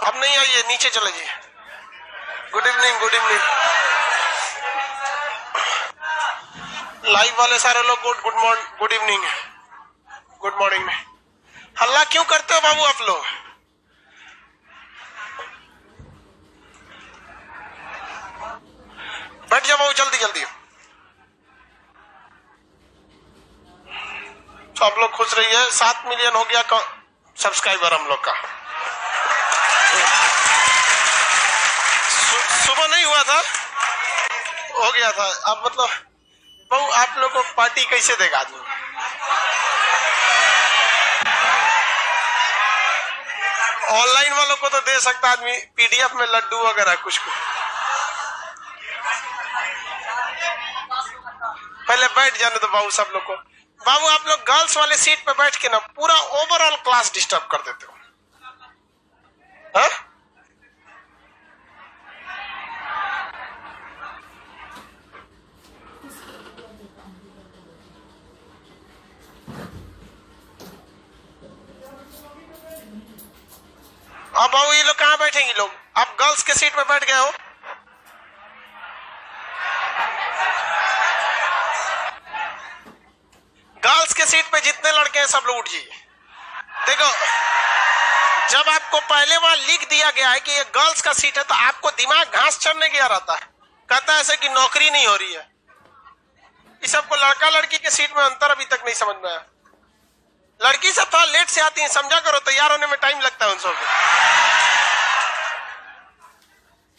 अब नहीं आइए, नीचे चले जाइए। Good evening, good evening. Live वाले सारे लोग good morning, good evening, good morning में। हल्ला क्यों करते हो बाबू आप लोग? बैठ जाओ बाबू, जल्दी जल्दी। तो आप लोग खुश रहिए। 7 मिलियन हो गया सब्सक्राइबर हम लोग का। सुबह नहीं हुआ था, हो गया था। अब मतलब बहु आप लोग को पार्टी कैसे देगा आदमी? ऑनलाइन वालों को तो दे सकता आदमी, पीडीएफ में लड्डू वगैरह कुछ को। पहले बैठ जाने तो बाबू सब लोग को। बाबू आप लोग गर्ल्स वाले सीट पे बैठ के ना पूरा ओवरऑल क्लास डिस्टर्ब कर देते हो। हाँ? अब बाबू ये लोग कहाँ बैठेंगे? लोग आप गर्ल्स के सीट पे बैठ गए हो। गर्ल्स के सीट पे जितने लड़के हैं सब लोग उठ जाइए। देखो, जब आपको पहले वहां लिख दिया गया है कि ये गर्ल्स का सीट है तो आपको दिमाग घास चढ़ने गया रहता है, कहता है ऐसे कि नौकरी नहीं हो रही है। इस सबको लड़का लड़की के सीट में अंतर अभी तक नहीं समझ में आया। लड़की सब थोड़ा लेट से आती है, समझा करो, तैयार होने में टाइम लगता है उन सबको।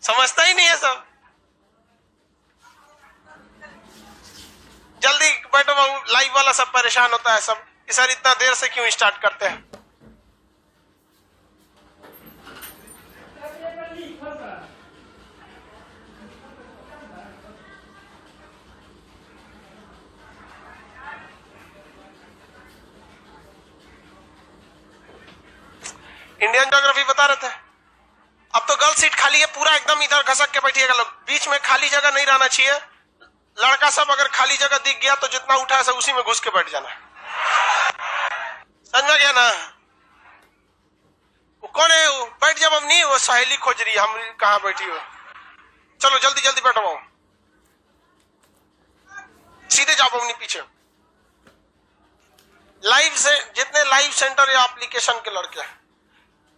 समझता ही नहीं है सब। जल्दी बैठो बाबू, लाइव वाला सब परेशान होता है सब कि सर इतना देर से क्यों स्टार्ट करते हैं। इंडियन ज्योग्राफी बता रहे थे। अब तो गर्ल सीट खाली है, पूरा एकदम इधर घसक के बैठिएगा लोग। बीच में खाली जगह नहीं रहना चाहिए। लड़का सब अगर खाली जगह दिख गया तो जितना उठा है उसी में घुस के बैठ जाना। समझ में गया ना? वो कौन है? वो बैठ जाओ अम्मी, वो सहेली खोज रही है। हम कहाँ बैठी हो? चलो जल्दी जल्दी बैठो, सीधे जाओ अम्मी पीछे। लाइव से जितने लाइव सेंटर या एप्लीकेशन के लड़के हैं,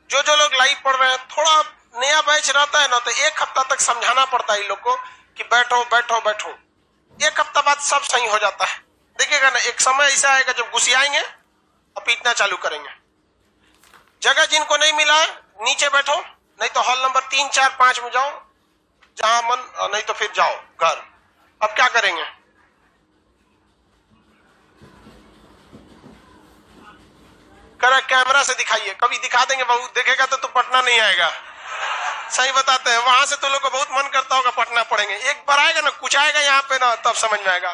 जो लोग लाइव पढ़ रहे हैं, थोड़ा नया बैच रहता है ना तो एक हफ्ता तक समझाना पड़ता है इन लोग को कि बैठो बैठो बैठो। एक हफ्ता बाद सब सही हो जाता है। देखिएगा ना, एक समय ऐसा आएगा जब गुस्सियाएंगे और पीटना चालू करेंगे। जगह जिनको नहीं मिला नीचे बैठो, नहीं तो हॉल नंबर 3, 4, 5 में जाओ, जहां मन, नहीं तो फिर जाओ घर। अब क्या करेंगे? करा कैमरा से दिखाइए, कभी दिखा देंगे बाबू, देखेगा तो पटना नहीं आएगा। सही बताते हैं, वहां से तो लोग को बहुत मन करता होगा पटना पढ़ेंगे। एक बार आएगा ना, कुछ आएगा यहाँ पे ना, तब समझ में आएगा,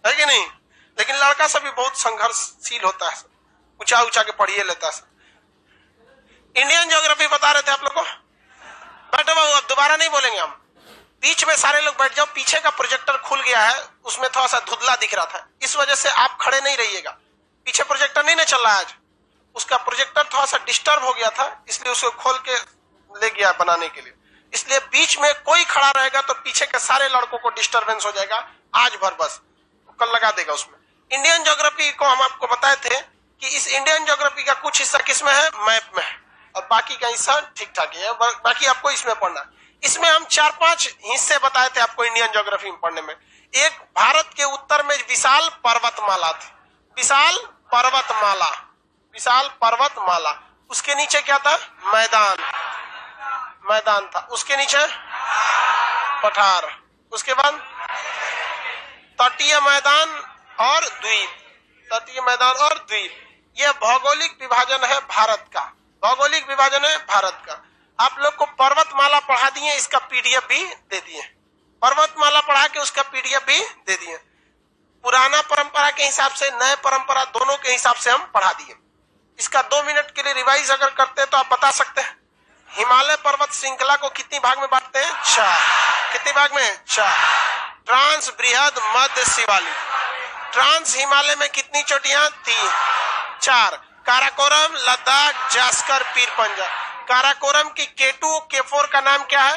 है कि नहीं? लेकिन लड़का सब भी बहुत संघर्षशील होता है, ऊंचा ऊंचा के पढ़िए लेता है। इंडियन ज्योग्राफी बता रहे थे आप लोग को। बैठो बाबू, अब दोबारा नहीं बोलेंगे हम। बीच में सारे लोग बैठ जाओ। पीछे का प्रोजेक्टर खुल गया है, उसमें थोड़ा सा धुंधला दिख रहा था, इस वजह से आप खड़े नहीं रहिएगा। पीछे प्रोजेक्टर नहीं ना चल रहा है आज, उसका प्रोजेक्टर थोड़ा सा डिस्टर्ब हो गया था, इसलिए उसको खोल के ले गया बनाने के लिए। इसलिए बीच में कोई खड़ा रहेगा तो पीछे के सारे लड़कों को डिस्टरबेंस हो जाएगा आज भर, बस कल लगा देगा उसमें। इंडियन ज्योग्राफी को हम आपको बताए थे कि इस इंडियन ज्योग्राफी का कुछ हिस्सा किसमें है? मैप में है, और बाकी का हिस्सा ठीक ठाक है। बाकी आपको इसमें पढ़ना। इसमें हम 4-5 हिस्से बताए थे आपको इंडियन ज्योग्राफी में पढ़ने में। एक, भारत के उत्तर में विशाल पर्वतमाला थी, विशाल पर्वतमाला, विशाल पर्वतमाला। उसके नीचे क्या था? मैदान, मैदान था। उसके नीचे पठार, उसके बाद तटीय मैदान और द्वीप, तटीय मैदान और द्वीप। यह भौगोलिक विभाजन है भारत का, भौगोलिक विभाजन है भारत का। आप लोग को पर्वतमाला पढ़ा दिए, इसका पीडीएफ भी दे दिए। पर्वतमाला पढ़ा के उसका पीडीएफ भी दे दिए। पुराना परंपरा के हिसाब से, नए परंपरा दोनों के हिसाब से हम पढ़ा दिए। इसका 2 मिनट के लिए रिवाइज अगर करते हैं तो आप बता सकते हैं हिमालय पर्वत श्रृंखला को कितनी भाग में बांटते हैं? 4। कितनी भाग में? 4। ट्रांस, बृहद, मध्य, शिवालिक। ट्रांस हिमालय में कितनी चोटियां? 3। 4। काराकोरम, लद्दाख, जास्कर, पीर पंजा। काराकोरम की K2 K4 का नाम क्या है?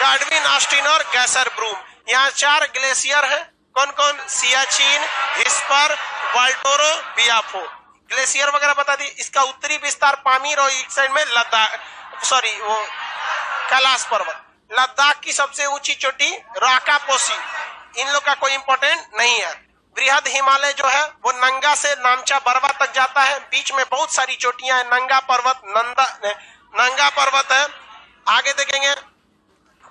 गाडविन, ऑस्टिन और गैसर ब्रूम। यहाँ 4 ग्लेशियर है। कौन कौन? सियाचिन, हिस्पर, वाल्टोरो, बियाफो। ग्लेशियर वगैरह बता दी। इसका उत्तरी विस्तार पामीर और एक साइड में लद्दाख, सॉरी वो कैलाश पर्वत। लद्दाख की सबसे ऊंची चोटी राकापोसी। इन लोग का कोई इंपॉर्टेंट नहीं है। बृहद हिमालय जो है वो नंगा से नामचा बरवा तक जाता है। बीच में बहुत सारी चोटियां हैं। नंगा पर्वत, नंगा पर्वत है। आगे देखेंगे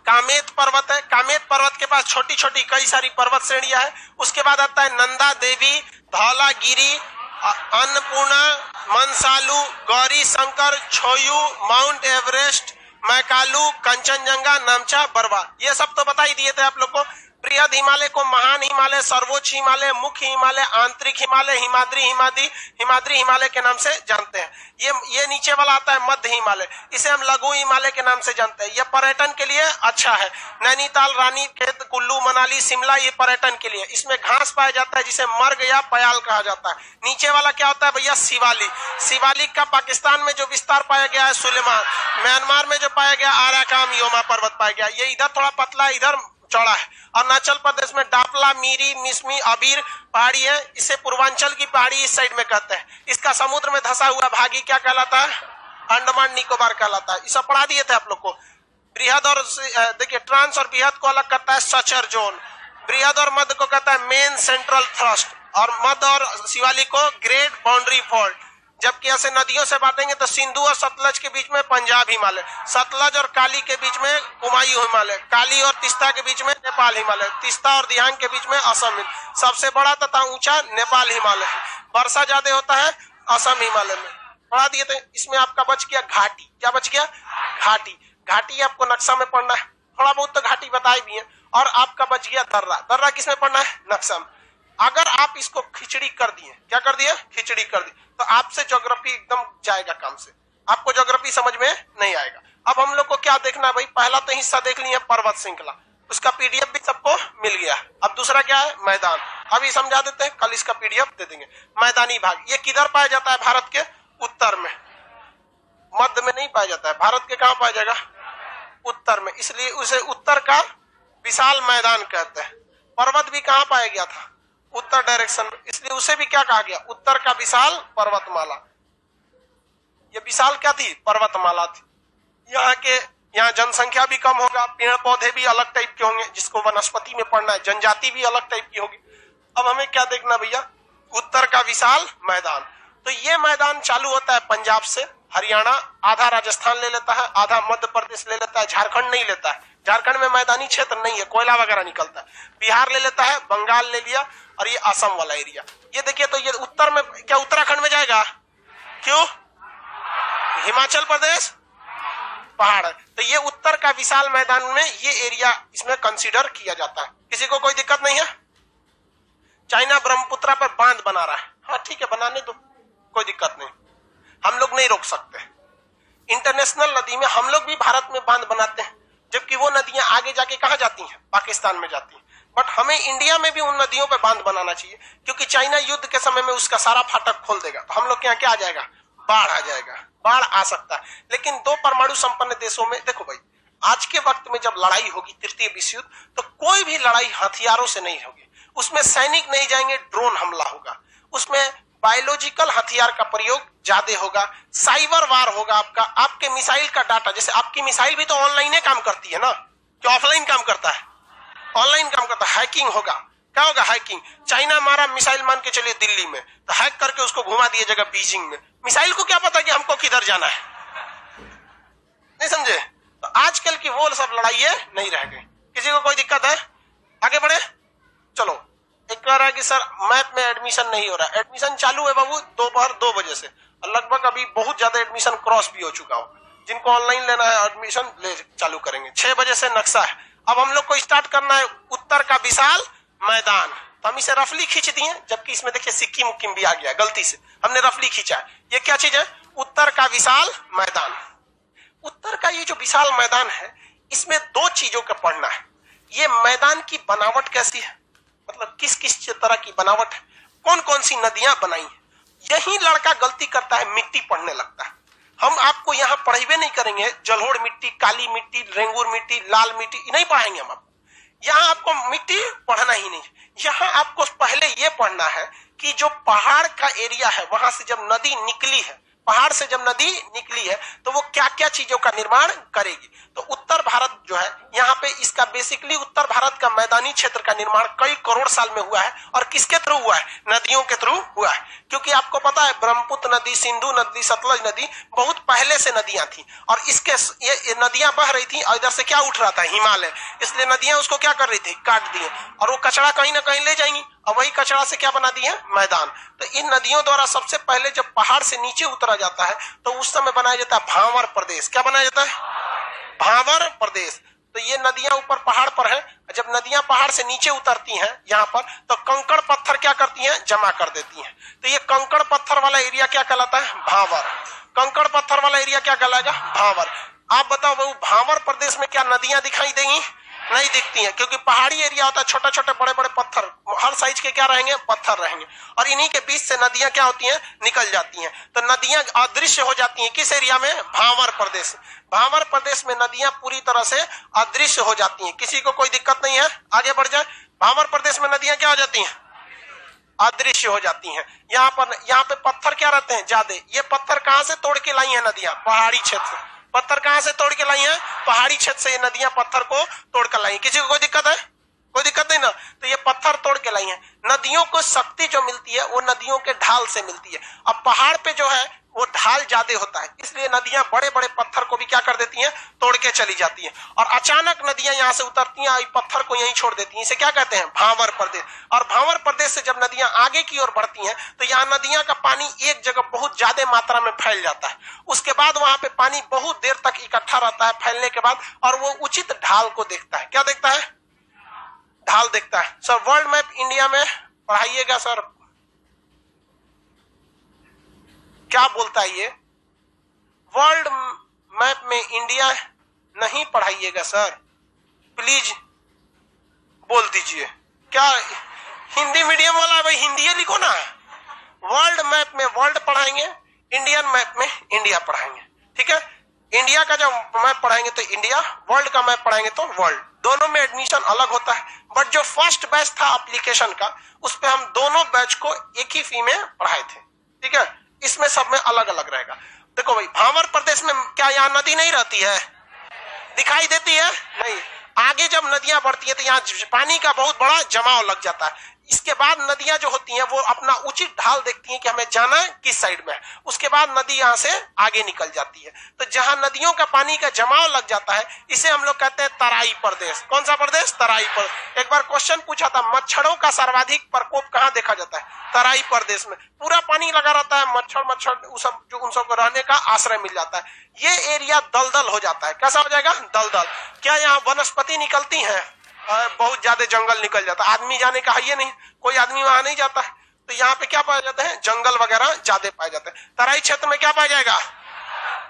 कामेत पर्वत है। कामेत पर्वत के पास छोटी छोटी कई सारी पर्वत श्रेणियां है। उसके बाद आता है नंदा देवी, धौलागिरी, अन्नपूर्णा, मनसालू, गौरी शंकर, छोयू, माउंट एवरेस्ट, मैकालू, कंचनजंगा, नामचा, बरवा। ये सब तो बता ही दिए थे आप लोग को। बृहद हिमालय को महान हिमालय, सर्वोच्च हिमालय, मुख्य हिमालय, आंतरिक हिमालय, हिमाद्री हिमालय के नाम से जानते हैं। ये नीचे वाला आता है मध्य हिमालय। इसे हम लघु हिमालय के नाम से जानते हैं। ये पर्यटन के लिए अच्छा है। नैनीताल, रानीखेत, कुल्लू, मनाली, शिमला ये पर्यटन के लिए। इसमें घास पाया जाता है जिसे मर्ग या पयाल कहा जाता है। नीचे वाला क्या होता है भैया? शिवालिक। शिवालिक का पाकिस्तान में जो विस्तार पाया गया है सुलेमान। म्यांमार में जो पाया गया आराकाम योमा पर्वत पाया गया। ये इधर थोड़ा पतला, इधर चौड़ा है। अरुणाचल प्रदेश में डापला, मीरी, मिसमी, अबीर पहाड़ी है। इसे पूर्वांचल की पहाड़ी इस साइड में कहते हैं। इसका समुद्र में धंसा हुआ भागी क्या कहलाता है? अंडमान निकोबार कहलाता है। इसे पढ़ा दिए थे आप लोग को। बृहद और देखिए ट्रांस और बृहद को अलग करता है सचर जोन। बृहद और मध्य को कहता है मेन सेंट्रल थ्रस्ट, और मध्य और शिवालिक को ग्रेट बाउंड्री फॉल्ट। जबकि ऐसे नदियों से बांटेंगे तो सिंधु और सतलज के बीच में पंजाब हिमालय, सतलज और काली के बीच में कुमायूं हिमालय, काली और तीस्ता के बीच में नेपाल हिमालय, तीस्ता और दिहांग के बीच में असम। सबसे बड़ा तथा ऊंचा नेपाल हिमालय। वर्षा ज्यादा होता है असम हिमालय में। पढ़ा दिए थे। इसमें आपका बच गया घाटी। क्या बच गया? घाटी। घाटी आपको नक्शा में पढ़ना है। थोड़ा बहुत तो घाटी बताई भी है। और आपका बच गया दर्रा। दर्रा किसमें पढ़ना है? नक्शा में। अगर आप इसको खिचड़ी कर दिए, क्या कर दिए? खिचड़ी कर दी, तो आपसे ज्योग्राफी एकदम जाएगा काम से। आपको ज्योग्राफी समझ में नहीं आएगा। अब हम लोग को क्या देखना है भाई? पहला तो हिस्सा देख लिया पर्वत श्रृंखला, उसका पीडीएफ भी सबको मिल गया। अब दूसरा क्या है? मैदान। अभी समझा देते हैं, कल इसका पीडीएफ दे देंगे। मैदानी भाग ये किधर पाया जाता है? भारत के उत्तर में। मध्य में नहीं पाया जाता है। भारत के कहां पाया जाएगा? उत्तर में। इसलिए उसे उत्तर का विशाल मैदान कहते हैं। पर्वत भी कहां पाया गया था? उत्तर डायरेक्शन में। इसलिए उसे भी क्या कहा गया? उत्तर का विशाल पर्वतमाला। ये विशाल क्या थी? पर्वतमाला थी। यहाँ जनसंख्या भी कम होगा, पेड़ पौधे भी अलग टाइप के होंगे, जिसको वनस्पति में पढ़ना है। जनजाति भी अलग टाइप की होगी। अब हमें क्या देखना भैया? उत्तर का विशाल मैदान। तो ये मैदान चालू होता है पंजाब से, हरियाणा, आधा राजस्थान ले लेता है, आधा मध्य प्रदेश ले लेता है, झारखंड नहीं लेता है। झारखंड में मैदानी क्षेत्र नहीं है, कोयला वगैरह निकलता है। बिहार ले लेता है, बंगाल ले लिया, और ये असम वाला एरिया। ये देखिए, तो ये उत्तर में क्या उत्तराखंड में जाएगा? क्यों? हिमाचल प्रदेश पहाड़ है। तो ये उत्तर का विशाल मैदान में ये एरिया इसमें कंसीडर किया जाता है। किसी को कोई दिक्कत नहीं है? चाइना ब्रह्मपुत्र पर बांध बना रहा है। हाँ ठीक है, बनाने दो, कोई दिक्कत नहीं। हम लोग नहीं रोक सकते। इंटरनेशनल नदी में हम लोग भी भारत में बांध बनाते हैं, जबकि वो नदियां आगे जाके कहां जाती हैं? पाकिस्तान में जाती हैं। बट हमें इंडिया में भी उन नदियों पे बांध बनाना चाहिए, क्योंकि चाइना युद्ध के समय में उसका सारा फाटक खोल देगा, तो हम लोग के यहाँ क्या आ जाएगा? बाढ़ आ जाएगा। बाढ़ आ सकता है। लेकिन 2 परमाणु संपन्न देशों में देखो भाई, आज के वक्त में जब लड़ाई होगी, तृतीय विश्व युद्ध, तो कोई भी लड़ाई हथियारों से नहीं होगी। उसमें सैनिक नहीं जाएंगे, ड्रोन हमला होगा। उसमें बायोलॉजिकल हथियार का प्रयोग ज्यादा होगा, साइबर वार होगा। आपके मिसाइल का डाटा, जैसे आपकी मिसाइल भी तो ऑनलाइन काम करती है ना, कि ऑफलाइन काम करता है? ऑनलाइन काम करता है। हैकिंग होगा। क्या होगा? हैकिंग। चाइना हमारा मिसाइल मान के चलिए दिल्ली में, तो हैक करके उसको घुमा दिया जगह बीजिंग में। मिसाइल को क्या पता कि हमको किधर जाना है? नहीं समझे? तो आजकल की वो सब लड़ाई नहीं रह गई। किसी को कोई दिक्कत है? आगे बढ़े। चलो, एक कह रहा है कि सर मैथ में एडमिशन नहीं हो रहा। एडमिशन चालू है बाबू दोपहर 2 बजे से, और लगभग अभी बहुत ज्यादा एडमिशन क्रॉस भी हो चुका हो। जिनको ऑनलाइन लेना है एडमिशन ले चालू करेंगे। 6 बजे से नक्शा है। अब हम लोग को स्टार्ट करना है उत्तर का विशाल मैदान। तो हम इसे रफली खींच दिए, जबकि इसमें देखिए सिक्किम उक्किम भी आ गया, गलती से हमने रफली खींचा है। ये क्या चीज है? उत्तर का विशाल मैदान। उत्तर का ये जो विशाल मैदान है, इसमें 2 चीजों का पढ़ना है। ये मैदान की बनावट कैसी है, मतलब किस किस तरह की बनावट है, कौन कौन सी नदियां बनाई है। यही लड़का गलती करता है, मिट्टी पढ़ने लगता है। हम आपको यहाँ पढ़ाई नहीं करेंगे जलोढ़ मिट्टी, काली मिट्टी, रेंगूर मिट्टी, लाल मिट्टी, नहीं पढ़ाएंगे हम आपको। यहाँ आपको मिट्टी पढ़ना ही नहीं, यहाँ आपको पहले ये पढ़ना है कि जो पहाड़ का एरिया है वहां से जब नदी निकली है, पहाड़ से जब नदी निकली है तो वो क्या क्या चीजों का निर्माण करेगी। तो उत्तर भारत जो है यहाँ पे इसका बेसिकली उत्तर भारत का मैदानी क्षेत्र का निर्माण कई करोड़ साल में हुआ है। और किसके थ्रू हुआ है? नदियों के थ्रू हुआ है। क्योंकि आपको पता है ब्रह्मपुत्र नदी, सिंधु नदी, सतलज नदी बहुत पहले से नदियां थी और इसके ये नदियां बह रही थी और इधर से क्या उठ रहा था? हिमालय। इसलिए नदियां उसको क्या कर रही थी? काट दिए और वो कचरा कहीं ना कहीं ले जाएंगी और वही कचरा से क्या बना दिए? मैदान। तो इन नदियों द्वारा सबसे पहले जब पहाड़ से नीचे उतरा जाता है तो उस समय बनाया जाता है भांवर प्रदेश। क्या बनाया जाता है? भांवर प्रदेश। तो ये नदियां ऊपर पहाड़ पर है, जब नदियां पहाड़ से नीचे उतरती हैं यहाँ पर तो कंकड़ पत्थर क्या करती हैं? जमा कर देती हैं। तो ये कंकड़ पत्थर वाला एरिया क्या कहलाता है? भांवर। कंकड़ पत्थर वाला एरिया क्या कहलाएगा? भांवर। आप बताओ बहू, भांवर प्रदेश में क्या नदियां दिखाई देंगी? नहीं दिखती हैं, क्योंकि पहाड़ी एरिया होता है, छोटे छोटे बड़े बड़े पत्थर, हर साइज के क्या रहेंगे? पत्थर रहेंगे और इन्हीं के बीच से नदियां क्या होती हैं? निकल जाती हैं। तो नदियां अदृश्य हो जाती हैं किस एरिया में? भांवर प्रदेश। भांवर प्रदेश में नदियां पूरी तरह से अदृश्य हो जाती हैं। किसी को कोई दिक्कत नहीं है? आगे बढ़ जाए। भांवर प्रदेश में नदियां क्या हो जाती हैं? अदृश्य हो जाती हैं। यहाँ पे पत्थर क्या रहते हैं? ज्यादा। ये पत्थर कहां से तोड़ के लाई है नदियां? पहाड़ी क्षेत्र से। पत्थर कहां से तोड़ के लाई है? पहाड़ी क्षेत्र से ये नदियां पत्थर को तोड़ कर लाई है। किसी को कोई दिक्कत है? कोई दिक्कत नहीं ना। तो ये पत्थर तोड़ के लाई है। नदियों को शक्ति जो मिलती है वो नदियों के ढाल से मिलती है। अब पहाड़ पे जो है वो ढाल ज्यादा होता है, इसलिए नदियां बड़े बड़े पत्थर को भी क्या कर देती हैं? तोड़ के चली जाती हैं और अचानक नदियां यहाँ से उतरती हैं, पत्थर को यहीं छोड़ देती हैं। इसे क्या कहते हैं? भांवर प्रदेश। और भांवर प्रदेश से जब नदियां आगे की ओर बढ़ती हैं तो यहाँ नदियां का पानी एक जगह बहुत ज्यादा मात्रा में फैल जाता है। उसके बाद वहां पे पानी बहुत देर तक इकट्ठा रहता है फैलने के बाद, और वो उचित ढाल को देखता है। क्या देखता है? ढाल देखता है। सर वर्ल्ड मैप इंडिया में पढ़ाइएगा सर, क्या बोलता है ये? वर्ल्ड मैप में इंडिया नहीं पढ़ाइएगा सर, प्लीज बोल दीजिए। क्या हिंदी मीडियम वाला है भाई? हिंदी लिखो ना। वर्ल्ड मैप में वर्ल्ड पढ़ाएंगे, इंडियन मैप में इंडिया पढ़ाएंगे। ठीक है, इंडिया का जब मैप पढ़ाएंगे तो इंडिया, वर्ल्ड का मैप पढ़ाएंगे तो वर्ल्ड। दोनों में एडमिशन अलग होता है, बट जो फर्स्ट बैच था एप्लीकेशन का उस पे हम दोनों बैच को एक ही फी में पढ़ाए थे। ठीक है, इसमें सब में अलग अलग रहेगा। देखो भाई, भांवर प्रदेश में क्या यहाँ नदी नहीं रहती है? दिखाई देती है? नहीं। आगे जब नदियां बढ़ती है तो यहाँ पानी का बहुत बड़ा जमाव लग जाता है। इसके बाद नदियां जो होती हैं वो अपना उचित ढाल देखती हैं कि हमें जाना है किस साइड में, उसके बाद नदी यहाँ से आगे निकल जाती है। तो जहां नदियों का पानी का जमाव लग जाता है इसे हम लोग कहते हैं तराई प्रदेश। कौन सा प्रदेश? तराई प्रदेश। एक बार क्वेश्चन पूछा था, मच्छरों का सर्वाधिक प्रकोप कहाँ देखा जाता है? तराई प्रदेश में। पूरा पानी लगा रहता है, मच्छर उन सब को रहने का आश्रय मिल जाता है। ये एरिया दलदल हो जाता है। कैसा हो जाएगा? दलदल। क्या यहाँ वनस्पति निकलती है? बहुत ज्यादा जंगल निकल जाता है। आदमी जाने का है ये नहीं, कोई आदमी वहां नहीं जाता है। तो यहाँ पे क्या पाया जाता है? जंगल वगैरह ज्यादा पाए जाते हैं। तराई क्षेत्र में क्या पाया जाएगा?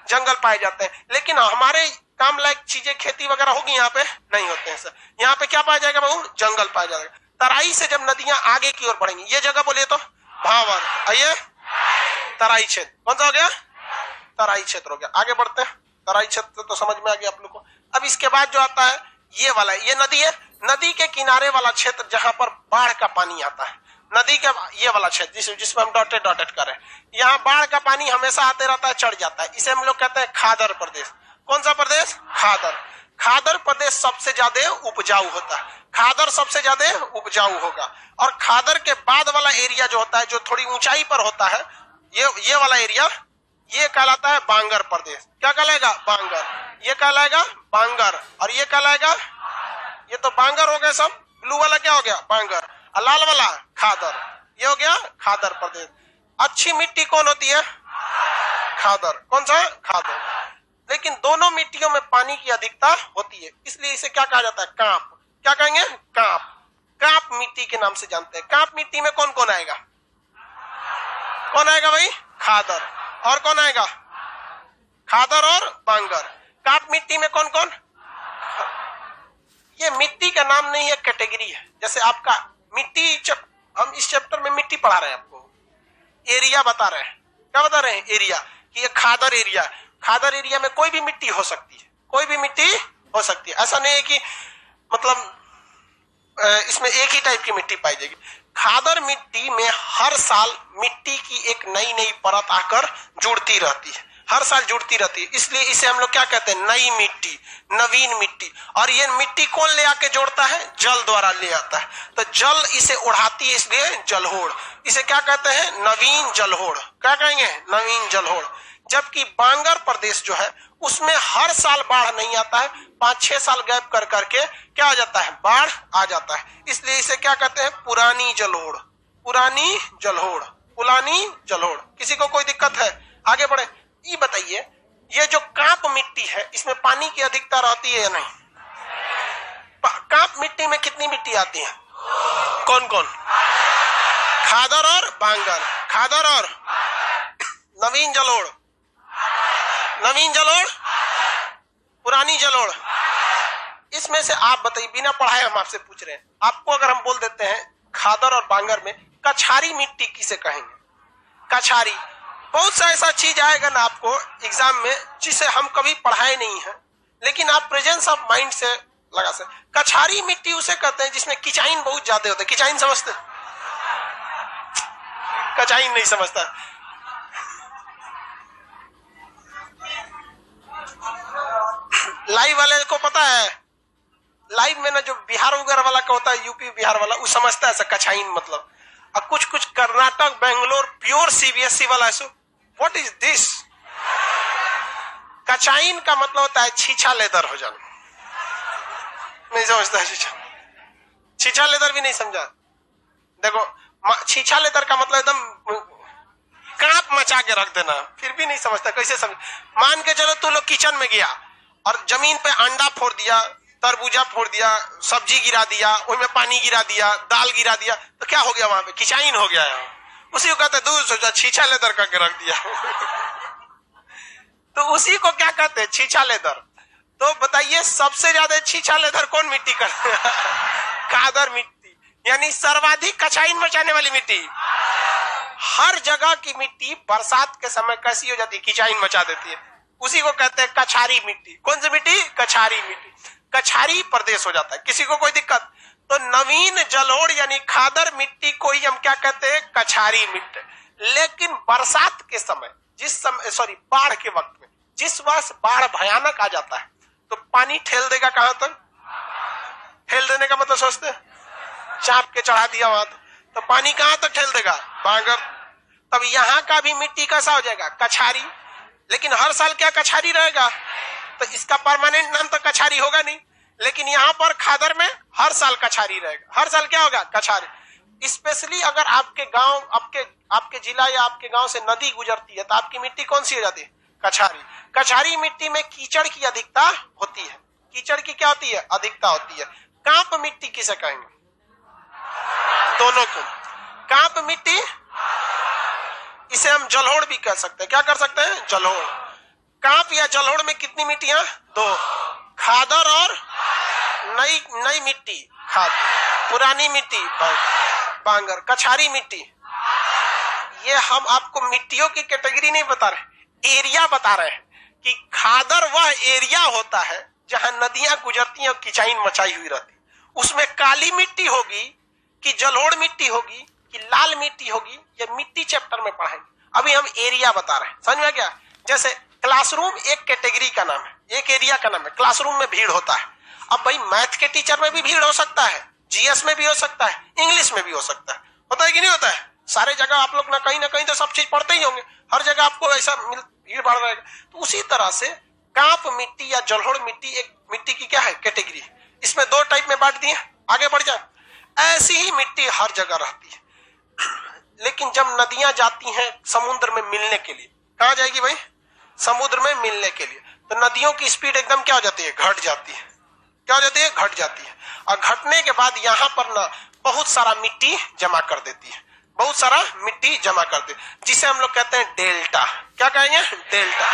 जंगल पाए जाते हैं। लेकिन हमारे काम लायक चीजें खेती वगैरह होगी यहाँ पे नहीं होते हैं सर। यहाँ पे क्या पाया जाएगा बहू? जंगल पाया जाएगा। तराई से जब नदियां आगे की ओर बढ़ेंगी, ये जगह बोलिए तो भांवर, आइए तराई क्षेत्र। कौन सा हो गया? तराई क्षेत्र हो गया। आगे बढ़ते हैं। तराई क्षेत्र तो समझ में आ गया आप लोग को। अब इसके बाद जो आता है ये वाला, ये नदी है, नदी के किनारे वाला क्षेत्र जहां पर बाढ़ का पानी आता है, नदी का ये वाला क्षेत्र जिसमें हम डॉटेड करें, यहाँ बाढ़ का पानी हमेशा आते रहता है, चढ़ जाता है। इसे हम लोग कहते हैं खादर प्रदेश। कौन सा प्रदेश? खादर। खादर प्रदेश सबसे ज्यादा उपजाऊ होता है। खादर सबसे ज्यादा उपजाऊ होगा। और खादर के बाद वाला एरिया जो होता है, जो थोड़ी ऊंचाई पर होता है, ये वाला एरिया, ये कहलाता है बांगर प्रदेश। क्या कहलाएगा? बांगर। ये कहलाएगा बांगर, और ये कहलाएगा, ये तो बांगर हो गए सब। ब्लू वाला क्या हो गया? बांगर। और लाल वाला खादर। ये हो गया खादर प्रदेश। अच्छी मिट्टी कौन होती है? खादर। कौन सा? खादर। लेकिन दोनों मिट्टियों में पानी की अधिकता होती है, इसलिए इसे क्या कहा जाता है? कांप। क्या कहेंगे? कांप। कांप मिट्टी के नाम से जानते हैं। कांप मिट्टी में कौन कौन आएगा? कौन आएगा भाई? खादर। और कौन आएगा? खादर और बांगर। कांप मिट्टी में कौन कौन? ये मिट्टी का नाम नहीं है, कैटेगरी है। जैसे आपका मिट्टी, हम इस चैप्टर में मिट्टी पढ़ा रहे हैं, आपको एरिया बता रहे हैं। क्या बता रहे हैं? एरिया। कि ये खादर एरिया, खादर एरिया में कोई भी मिट्टी हो सकती है, कोई भी मिट्टी हो सकती है। ऐसा नहीं है कि मतलब इसमें एक ही टाइप की मिट्टी पाई जाएगी। खादर मिट्टी में हर साल मिट्टी की एक नई नई परत आकर जुड़ती रहती है, हर साल जुड़ती रहती है, इसलिए इसे हम लोग क्या कहते हैं, नई मिट्टी, नवीन मिट्टी। और ये मिट्टी कौन ले आके जोड़ता है, जल द्वारा ले आता है, तो जल इसे उड़ाती है, इसलिए जलहोड़। इसे क्या कहते हैं, नवीन जलहोड़। क्या कहेंगे, नवीन जलहोड़। जबकि बांगर प्रदेश जो है उसमें हर साल बाढ़ नहीं आता है, 5-6 साल गैप कर करके क्या आ जाता है, बाढ़ आ जाता है, इसलिए इसे क्या कहते हैं, पुरानी जलहोड़, पुरानी जलहोड़, पुरानी जलहोड़। किसी को कोई दिक्कत है, आगे बढ़े। ये बताइए, ये जो कांप मिट्टी है इसमें पानी की अधिकता रहती है या नहीं? कांप मिट्टी में कितनी मिट्टी आती है, कौन कौन? खादर और बांगर, खादर और नवीन जलोड़, नवीन जलोड़, पुरानी जलोड़। इसमें से आप बताइए, बिना पढ़ाए हम आपसे पूछ रहे हैं, आपको अगर हम बोल देते हैं खादर और बांगर में कछारी मिट्टी किसे कहेंगे? कछारी। बहुत सा ऐसा चीज आएगा ना आपको एग्जाम में जिसे हम कभी पढ़ाए नहीं है, लेकिन आप प्रेजेंस ऑफ माइंड से लगा सकते। कछारी मिट्टी उसे कहते हैं जिसमें किचाइन बहुत ज्यादा होता है। किचाइन समझते? कचाइन नहीं समझता। लाइव वाले को पता है, लाइव में ना जो बिहार वगैरह वाला का होता है, यूपी बिहार वाला, वो समझता है ऐसा कछाइन मतलब। और कुछ कुछ कर्नाटक, बेंगलोर प्योर सीबीएसई वाला है, व्हाट इज दिस? कचाइन का मतलब होता है छीछा लेदर हो जाना। नहीं समझता है छीछा, छीछा लेदर भी नहीं समझा। देखो, छीछा लेदर का मतलब एकदम कांप मचा के रख देना, फिर भी नहीं समझता। कैसे समझ? मान के चलो तू लोग किचन में गया और जमीन पे अंडा फोड़ दिया, तरबूजा फोड़ दिया, सब्जी गिरा दिया, उसमें पानी गिरा दिया, दाल गिरा दिया, तो क्या हो गया वहां पे? किचाइन हो गया है। उसी को कहते हैं दूर सोचा छीछा लेदर करके रख दिया। तो उसी को क्या कहते हैं, छीछा लेदर। तो बताइए सबसे ज्यादा छीछा लेदर कौन मिट्टी करते हैं? खादर मिट्टी, यानी सर्वाधिक कचाइन मचाने वाली मिट्टी। हर जगह की मिट्टी बरसात के समय कैसी हो जाती है, किचाइन मचा देती है, उसी को कहते हैं कछारी मिट्टी। कौन सी मिट्टी? कछारी मिट्टी। कछारी प्रदेश हो जाता है। किसी को कोई दिक्कत? तो नवीन जलोड़ यानी खादर मिट्टी को ही हम क्या कहते हैं, कछारी मिट्टी। लेकिन बरसात के समय, जिस समय सॉरी बाढ़ के वक्त में, जिस वर्ष बाढ़ भयानक आ जाता है तो पानी ठेल देगा कहां तक? ठेल देने का मतलब सोचते हैं, चाप के चढ़ा दिया वहां तो पानी कहां तक ठेल देगा? बांगर। तब यहाँ का भी मिट्टी कैसा हो जाएगा? कछारी। लेकिन हर साल क्या कछारी रहेगा? तो इसका परमानेंट नाम तो कछारी होगा नहीं, लेकिन यहाँ पर खादर में हर साल कछारी रहेगा। हर साल क्या होगा? कछारी। स्पेशली अगर आपके गांव, आपके जिला या आपके गांव से नदी गुजरती है तो आपकी मिट्टी कौन सी हो जाती है? कछारी। कछारी मिट्टी में कीचड़ की अधिकता होती है। कीचड़ की क्या होती है? अधिकता होती है। कांप मिट्टी किसे कहेंगे? दोनों को। कांप मिट्टी, इसे हम जलहोड़ भी कह सकते हैं। क्या कर सकते हैं? जलहोड़। कांप या जलहोड़ में कितनी मिट्टियां? दो, खादर और नई मिट्टी, खाद, पुरानी मिट्टी, बांगर। कछारी मिट्टी, ये हम आपको मिट्टियों की कैटेगरी नहीं बता रहे, एरिया बता रहे हैं कि खादर वह एरिया होता है जहां नदियां गुजरती हैं और किचाइन मचाई हुई रहती। उसमें काली मिट्टी होगी कि जलोढ़ मिट्टी होगी कि लाल मिट्टी होगी, ये मिट्टी चैप्टर में पढ़ाएंगे। अभी हम एरिया बता रहे हैं, समझ में गया? जैसे क्लासरूम एक कैटेगरी का नाम है, एक एरिया का नाम है। क्लासरूम में भीड़ होता है। अब भाई मैथ के टीचर में भी भीड़ हो सकता है, जीएस में भी हो सकता है, इंग्लिश में भी हो सकता है। होता है कि नहीं होता है? सारे जगह आप लोग ना कहीं तो सब चीज पढ़ते ही होंगे, हर जगह आपको ऐसा भीड़ भाड़ रहेगा। तो उसी तरह से कांप मिट्टी या जलोढ़ मिट्टी एक मिट्टी की क्या है? कैटेगरी। इसमें दो टाइप में बांट दिए। आगे बढ़ जाए। ऐसी ही मिट्टी हर जगह रहती है, लेकिन जब नदियां जाती हैं समुद्र में मिलने के लिए, कहां जाएगी भाई? समुद्र में मिलने के लिए। तो नदियों की स्पीड एकदम क्या हो जाती है? घट जाती है। क्या हो जाती है? घट जाती है। और घटने के बाद यहाँ पर ना बहुत सारा मिट्टी जमा कर देती है, बहुत सारा मिट्टी जमा कर दे, जिसे हम लोग कहते हैं डेल्टा। क्या कहेंगे? डेल्टा।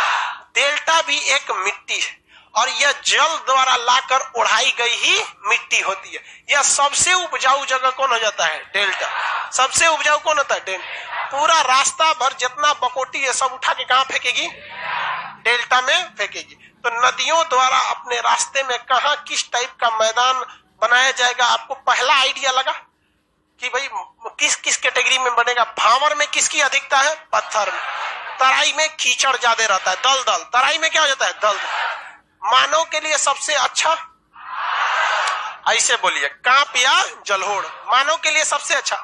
डेल्टा भी एक मिट्टी है और यह जल द्वारा लाकर उड़ाई गई ही मिट्टी होती है। यह सबसे उपजाऊ जगह कौन हो जाता है? डेल्टा। सबसे उपजाऊ कौन होता है? डेल्टा। पूरा रास्ता भर जितना बकोटी है सब उठा के कहां फेंकेगी? डेल्टा में फेंकेगी। तो नदियों द्वारा अपने रास्ते में कहां किस टाइप का मैदान बनाया जाएगा, आपको पहला आइडिया लगा कि भाई किस किस कैटेगरी में बनेगा। भांवर में किसकी अधिकता है, पत्थर में। तराई में कीचड़ ज्यादा रहता है, दलदल। तराई में क्या हो जाता है, दलदल। मानव के लिए सबसे अच्छा, ऐसे बोलिए, कांप या जलोढ़। मानव के लिए सबसे अच्छा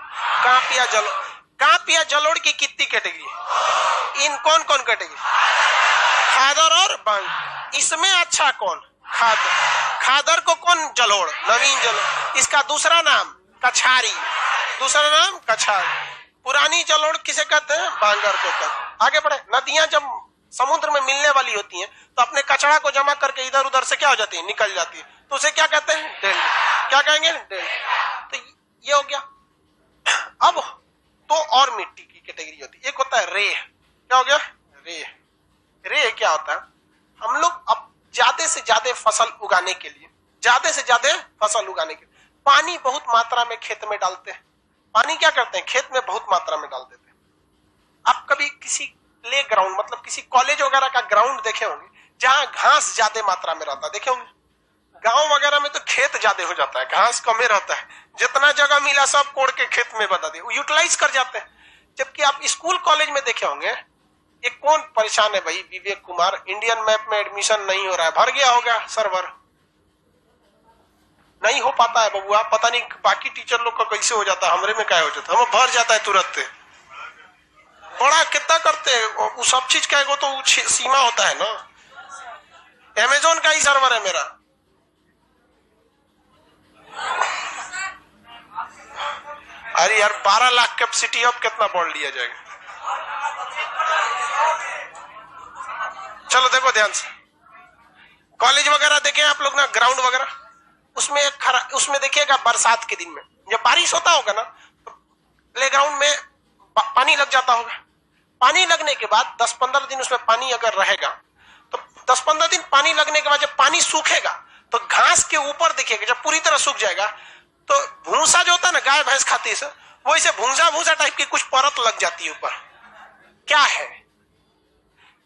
कांप या जलोढ़। कांप या जलोढ़ की कितनी कैटेगरी, इन कौन कौन कैटेगरी, खादर और बंग। इसमें अच्छा कौन, खादर। खादर को कौन, जलोढ़, नवीन जलोढ़। इसका दूसरा नाम कछारी, दूसरा नाम कछारी। पुरानी जलोढ़ किसे कहते हैं, बांगर को कहते हैं। आगे बढ़े। नदियां जब समुद्र में मिलने वाली होती हैं तो अपने कचरा को जमा करके इधर उधर से क्या हो जाती है, निकल जाती है, तो उसे क्या कहते हैं, डेल्टा। क्या कहेंगे, डेल्टा। तो ये हो गया। अब तो और मिट्टी की कैटेगरी होती है, एक होता है रेह। क्या हो गया, रेह। रेह क्या होता है, हम लोग अब ज्यादा से ज्यादा फसल उगाने के लिए, ज्यादा से ज्यादा फसल उगाने के लिए पानी बहुत मात्रा में खेत में डालते हैं। पानी क्या करते हैं, खेत में बहुत मात्रा में डाल देते हैं। आप कभी किसी प्ले ग्राउंड, मतलब किसी कॉलेज वगैरह का ग्राउंड देखे होंगे जहां घास ज्यादा मात्रा में रहता है, देखे होंगे। गांव वगैरह में तो खेत ज्यादा हो जाता है, घास कमे रहता है, जितना जगह मिला सब कोड़ के खेत में बता दिया, यूटिलाइज कर जाते हैं। जबकि आप स्कूल कॉलेज में देखे होंगे, ये कौन परेशान है भाई, विवेक कुमार, इंडियन मैप में एडमिशन नहीं हो रहा है, भर गया होगा सर्वर, नहीं हो पाता है बबुआ, पता नहीं बाकी टीचर लोग का कैसे हो जाता है, हमरे में क्या हो जाता है, हम भर जाता है तुरंत। बड़ा कितना करते हैं वो, सब चीज का तो सीमा होता है ना। अमेजोन का ही सर्वर है मेरा। अरे यार 12 लाख कैपेसिटी, अब कितना बढ़ लिया जाएगा। चलो देखो ध्यान से, कॉलेज वगैरह देखे आप लोग ना, ग्राउंड वगैरह, उसमें देखिएगा बरसात के दिन में जब बारिश होता होगा ना, तो प्ले ग्राउंड में पानी लग जाता होगा। पानी लगने के बाद 10-15 दिन उसमें पानी अगर रहेगा, तो 10-15 दिन पानी लगने के बाद जब पानी सूखेगा तो घास के ऊपर देखिएगा, जब पूरी तरह सूख जाएगा तो भूसा जो होता है ना, गाय भैंस खाती है, वो इसे भूसा भूसा टाइप की कुछ परत लग जाती है ऊपर। क्या है,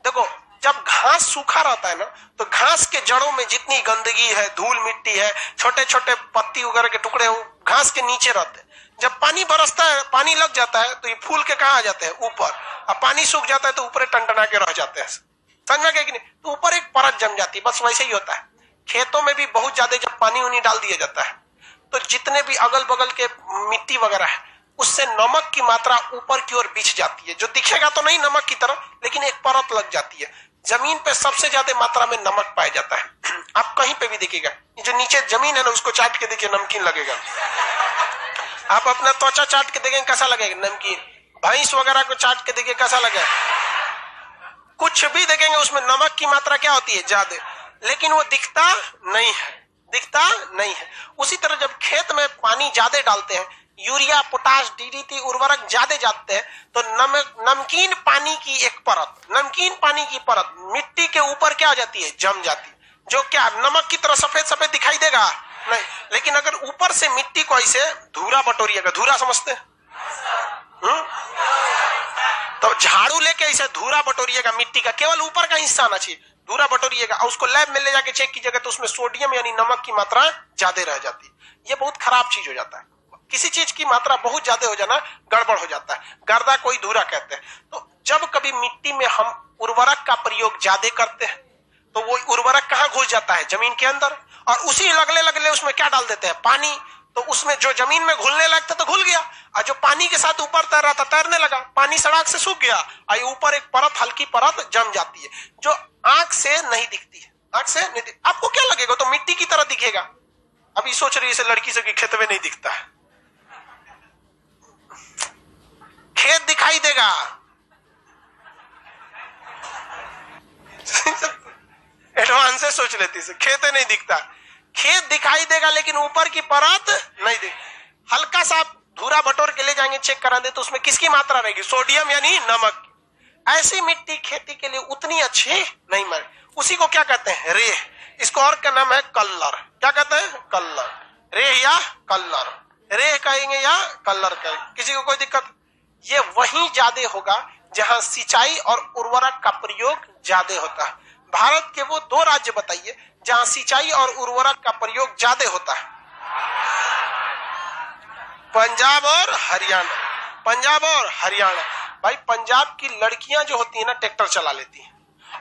देखो जब घास सूखा रहता है ना, तो घास के जड़ों में जितनी गंदगी है, धूल मिट्टी है, छोटे छोटे पत्ती वगैरह के टुकड़े घास के नीचे रहते हैं। जब पानी बरसता है, पानी लग जाता है, तो ये फूल के कहाँ आ जाते हैं, ऊपर। अब पानी सूख जाता है तो ऊपर टनटना के रह जाते हैं, समझ में कि नहीं, तो ऊपर एक परत जम जाती है। बस वैसे ही होता है खेतों में भी, बहुत ज्यादा जब पानी उनी डाल दिया जाता है तो जितने भी अगल बगल के मिट्टी वगैरह है, उससे नमक की मात्रा ऊपर की ओर बिछ जाती है, जो दिखेगा तो नहीं नमक की तरह, लेकिन एक परत लग जाती है। जमीन पे सबसे ज्यादा मात्रा में नमक पाया जाता है। आप कहीं पे भी देखिएगा, जो नीचे जमीन है ना, उसको चाट के देखिए, नमकीन लगेगा। आप अपना त्वचा चाट के देखेंगे कैसा लगेगा, नमकीन। भैंस वगैरह को चाट के देखिए कैसा लगेगा, कुछ भी देखेंगे उसमें नमक की मात्रा क्या होती है, ज्यादा, लेकिन वो दिखता नहीं है, दिखता नहीं है। उसी तरह जब खेत में पानी ज्यादा डालते हैं, यूरिया, पोटाश, डीडीटी उर्वरक ज्यादा जाते हैं, तो नमकीन पानी की एक परत, नमकीन पानी की परत मिट्टी के ऊपर क्या हो जाती है, जम जाती है, जो क्या नमक की तरह सफेद सफेद दिखाई देगा नहीं, लेकिन अगर ऊपर से मिट्टी को ऐसे धूरा बटोरिएगा, धूरा समझते हैं, तो झाड़ू लेके ऐसे धूरा बटोरिएगा मिट्टी का, केवल ऊपर का हिस्सा आना चाहिए, धूरा बटोरिएगा, और उसको लैब में ले जाके चेक कीजिएगा तो उसमें सोडियम यानी नमक की मात्रा ज्यादा रह जाती है। ये बहुत खराब चीज हो जाता है। किसी चीज की मात्रा बहुत ज्यादा हो जाना गड़बड़ हो जाता है, गर्दा कोई धूरा कहते हैं। तो जब कभी मिट्टी में हम उर्वरक का प्रयोग ज्यादा करते हैं तो वो उर्वरक कहाँ घुस जाता है, जमीन के अंदर, और उसी लगले लगले उसमें क्या डाल देते हैं, पानी। तो उसमें जो जमीन में घुलने लगता तो घुल गया, और जो पानी के साथ ऊपर तैर रहा था तैरने लगा, पानी सड़क से सूख गया, और ऊपर एक परत, हल्की परत जम जाती है, जो आंख से नहीं दिखती है, आंख से नहीं दिखती। आपको क्या लगेगा, तो मिट्टी की तरह दिखेगा। अभी सोच रही है लड़की से कि खेत में नहीं दिखता है, खेत दिखाई देगा एडवांस से सोच लेती है, खेत नहीं दिखता, खेत दिखाई देगा लेकिन ऊपर की परत नहीं दिख। हल्का सा धूरा बटोर के ले जाएंगे, चेक करा दे तो उसमें किसकी मात्रा रहेगी, सोडियम यानी नमक। ऐसी मिट्टी खेती के लिए उतनी अच्छी नहीं मरे, उसी को क्या कहते हैं, रेह। इसको और क्या नाम है, कल्लर। क्या कहते हैं, कल्लर, रेह या कल्लर, रेह कहेंगे या कल्लर कहेंगे, किसी को कोई दिक्कत। ये वही ज्यादा होगा जहां सिंचाई और उर्वरक का प्रयोग ज्यादा होता है। भारत के वो 2 राज्य बताइए जहां सिंचाई और उर्वरक का प्रयोग ज्यादा होता है। पंजाब और हरियाणा। पंजाब और हरियाणा। भाई पंजाब की लड़कियां जो होती है ना ट्रैक्टर चला लेती हैं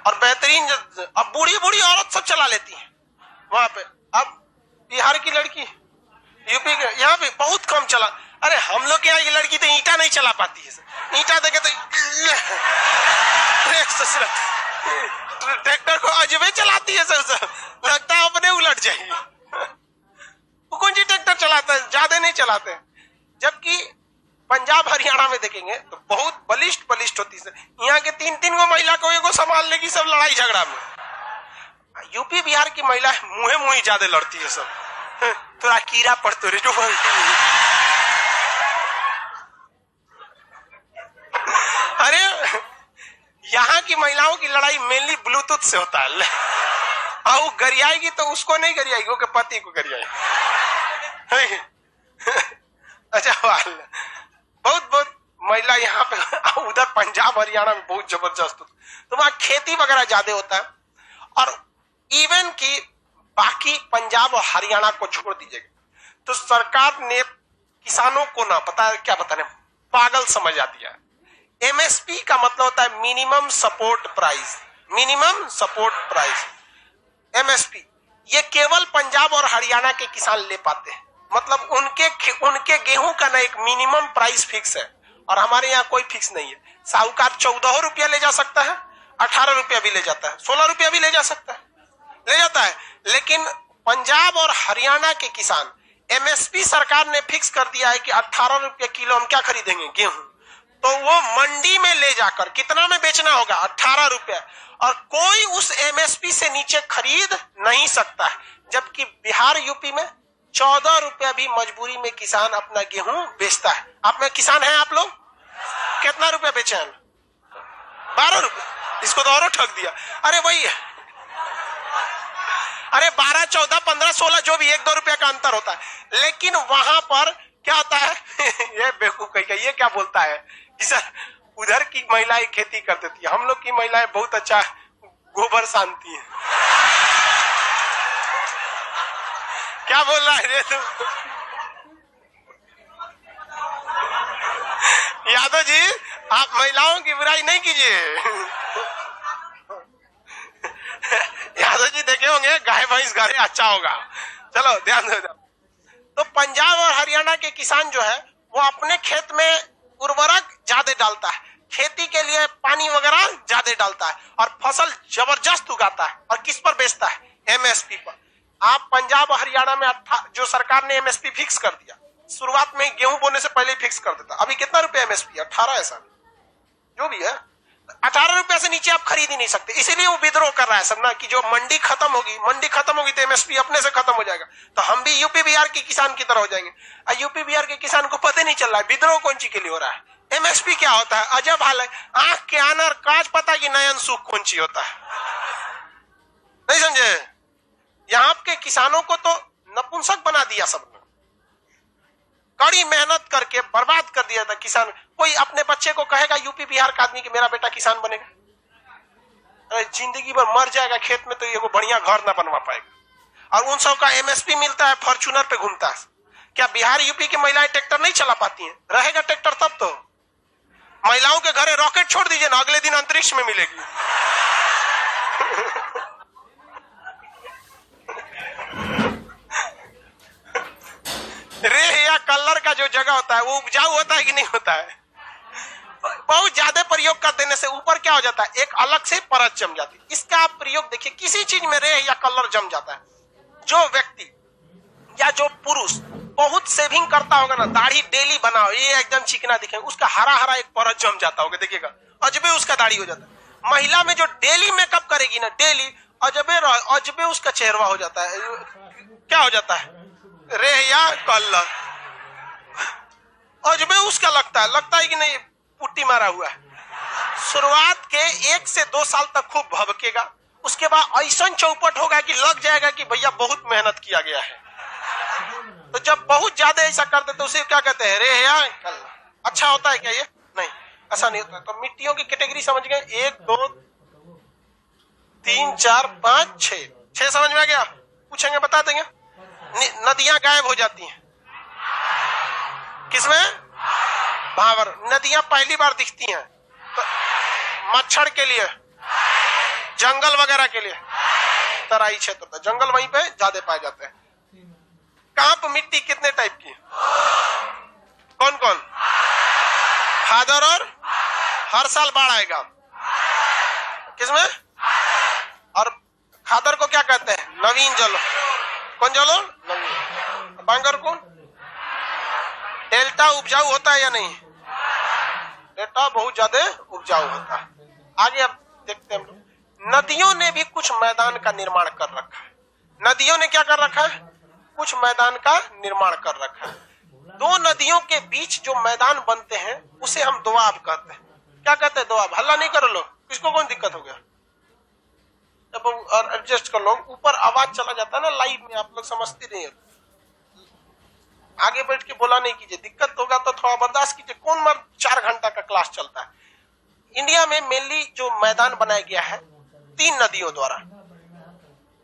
और बेहतरीन, अब बूढ़ी बूढ़ी औरत सब चला लेती है वहां पे। अब बिहार की लड़की, यूपी के यहाँ पे बहुत कम चला। अरे हम लोग के यहाँ की लड़की तो ईंटा नहीं चला पाती है, ईंटा देखे तो ट्रैक्टर को अजबे चलाती है सब, लगता है अपने उलट जाएगी। वो कौन सी ट्रैक्टर चलाता है, ज्यादा नहीं चलाते। जबकि पंजाब हरियाणा में देखेंगे तो बहुत बलिष्ठ होती है। यहाँ के 3-3 गो महिला को एगो संभाल लेगी सब लड़ाई झगड़ा में। यूपी बिहार की महिला मुहे मुही ज्यादा लड़ती है सब, थोड़ा कीड़ा पड़ते रे जो। अरे यहाँ की महिलाओं की लड़ाई मेनली ब्लूटूथ से होता है। वो गरियाएगी तो उसको नहीं गरियाएगी, वो के पति को गरियाएगी। अच्छा बहुत महिला यहाँ पे, उधर पंजाब हरियाणा में बहुत जबरदस्त होता है। तो वहां खेती वगैरह ज्यादा होता है। और इवन की बाकी पंजाब और हरियाणा को छोड़ दीजिएगा तो सरकार ने किसानों को ना पता है क्या बताने, पागल समझ आती है। एमएसपी का मतलब होता है minimum support price. Minimum support price MSP ये केवल पंजाब और हरियाणा के किसान ले पाते हैं। मतलब उनके गेहूं का ना एक मिनिमम प्राइस फिक्स है और हमारे यहाँ कोई फिक्स नहीं है। साहूकार 14 रुपया ले जा सकता है, 18 रुपया भी ले जाता है, 16 रुपया भी ले जा सकता है, ले जाता है। लेकिन पंजाब और हरियाणा के किसान, एमएसपी सरकार ने फिक्स कर दिया है कि 18 रुपया किलो हम क्या खरीदेंगे गेहूं, तो वो मंडी में ले जाकर कितना में बेचना होगा, 18 रुपया। और कोई उस एमएसपी से नीचे खरीद नहीं सकता है। जबकि बिहार यूपी में 14 रुपया भी मजबूरी में किसान अपना गेहूं बेचता है। आप में किसान हैं आप लोग? कितना रुपया बेचे हैं? 12 रुपया। इसको तो और ठग दिया। अरे वही है, अरे 12, 14, 15, 16 जो भी 1-2 रुपया का अंतर होता है। लेकिन वहां पर क्या होता है ये बेवकूफ कहीं ये क्या बोलता है कि सर उधर की महिलाएं खेती कर देती है, हम लोग की महिलाएं बहुत अच्छा गोबर शांति है। क्या बोल रहा है रे तू? यादव जी आप महिलाओं की बुराई नहीं कीजिए। यादव जी देखे होंगे गाय भैंस घरे अच्छा होगा। चलो ध्यान दो। तो पंजाब और हरियाणा के किसान जो है वो अपने खेत में उर्वरक ज्यादा डालता है, खेती के लिए पानी वगैरह ज्यादा डालता है और फसल जबरदस्त उगाता है। और किस पर बेचता है? एमएसपी पर। आप पंजाब और हरियाणा में जो सरकार ने एमएसपी फिक्स कर दिया, शुरुआत में गेहूं बोने से पहले फिक्स कर देता। अभी कितना रुपया एमएसपी? 18 है सर, जो भी है 18 रुपया से नीचे आप खरीद ही नहीं सकते। इसीलिए वो विद्रोह कर रहा है सब ना कि जो मंडी खत्म होगी तो एमएसपी अपने से खत्म हो जाएगा, तो हम भी यूपी बिहार के किसान की तरह हो जाएंगे। और यूपी बिहार के किसान को पता नहीं चल रहा है विद्रोह कौन सी के लिए हो रहा है, एमएसपी क्या होता है। अजब हाल है, आंख के आनर काज पता कि नयन सुख कौन सी होता है। नहीं समझे? यहाँ के किसानों को तो नपुंसक बना दिया सबने, कड़ी मेहनत करके बर्बाद कर दिया था किसान। कोई अपने बच्चे को कहेगा यूपी बिहार का आदमी कि मेरा बेटा किसान बनेगा? अरे जिंदगी भर मर जाएगा खेत में तो ये बढ़िया घर ना बनवा पाएगा। और उन सब का एमएसपी मिलता है, फॉर्च्यूनर पे घूमता है। क्या बिहार यूपी की महिलाएं ट्रैक्टर नहीं चला पाती हैं? रहेगा ट्रैक्टर तब तो महिलाओं के घरे रॉकेट छोड़ दीजिए ना, अगले दिन अंतरिक्ष में मिलेगी। रेह या कलर का जो जगह होता है वो उपजाऊ होता है कि नहीं होता है? बहुत ज्यादा प्रयोग कर देने से ऊपर क्या हो जाता है, एक अलग से परत जम जाती है। इसका आप प्रयोग देखिए, किसी चीज में रेह या कलर जम जाता है, जो व्यक्ति या जो पुरुष बहुत सेविंग करता होगा ना, दाढ़ी डेली बनाओ ये एकदम चिकना दिखेगा, उसका हरा हरा एक परत जम जाता होगा, देखिएगा अजबे उसका दाढ़ी हो जाता है। महिला में जो डेली मेकअप करेगी ना, डेली अजबे उसका चेहरा हो जाता है। क्या हो जाता है? रेह या कलर अजबे उसका लगता है कि नहीं पुट्टी मारा हुआ है। शुरुआत के 1 से 2 साल तक खूब भभकेगा, उसके बाद ऐसा चौपट होगा कि लग जाएगा कि भैया बहुत मेहनत किया गया है। तो जब बहुत ज्यादा ऐसा करते तो उसे क्या कहते हैं? रेह या कलर। अच्छा होता है क्या ये? नहीं। ऐसा नहीं होता। तो मिट्टियों की कैटेगरी समझ गए, 1 2 3 4 5 6 समझ में आ गया। पूछेंगे बता देंगे। नदियां गायब हो जाती हैं किसमें? भावर। नदियां पहली बार दिखती हैं तो मच्छर के लिए, जंगल वगैरह के लिए, तराई क्षेत्र में जंगल वहीं पे ज्यादा पाए जाते हैं। कांप मिट्टी कितने टाइप की? कौन कौन? खादर और हर साल बाढ़ आएगा किसमें? और खादर को क्या कहते हैं? नवीन जल। कौन जलो? नवीन। बांगर को? डेल्टा उपजाऊ होता है या नहीं? डेल्टा बहुत ज्यादा उपजाऊ होता है। आगे अब देखते हैं। नदियों ने भी कुछ मैदान का निर्माण कर रखा है। नदियों ने क्या कर रखा है? कुछ मैदान का निर्माण कर रखा है। दो नदियों के बीच जो मैदान बनते हैं उसे हम दोआब कहते हैं। क्या कहते हैं? दोआब। हल्ला नहीं करो लोग, किसको कौन दिक्कत हो गया? और एडजस्ट कर लो, ऊपर आवाज चला जाता है ना लाइव में, आप लोग समझते नहीं है। आगे बैठ के बोला नहीं कीजिए, दिक्कत होगा तो थोड़ा बर्दाश्त कीजिए। कौन मर 4 घंटा का क्लास चलता है। इंडिया में मेनली जो मैदान बनाया गया है 3 नदियों द्वारा,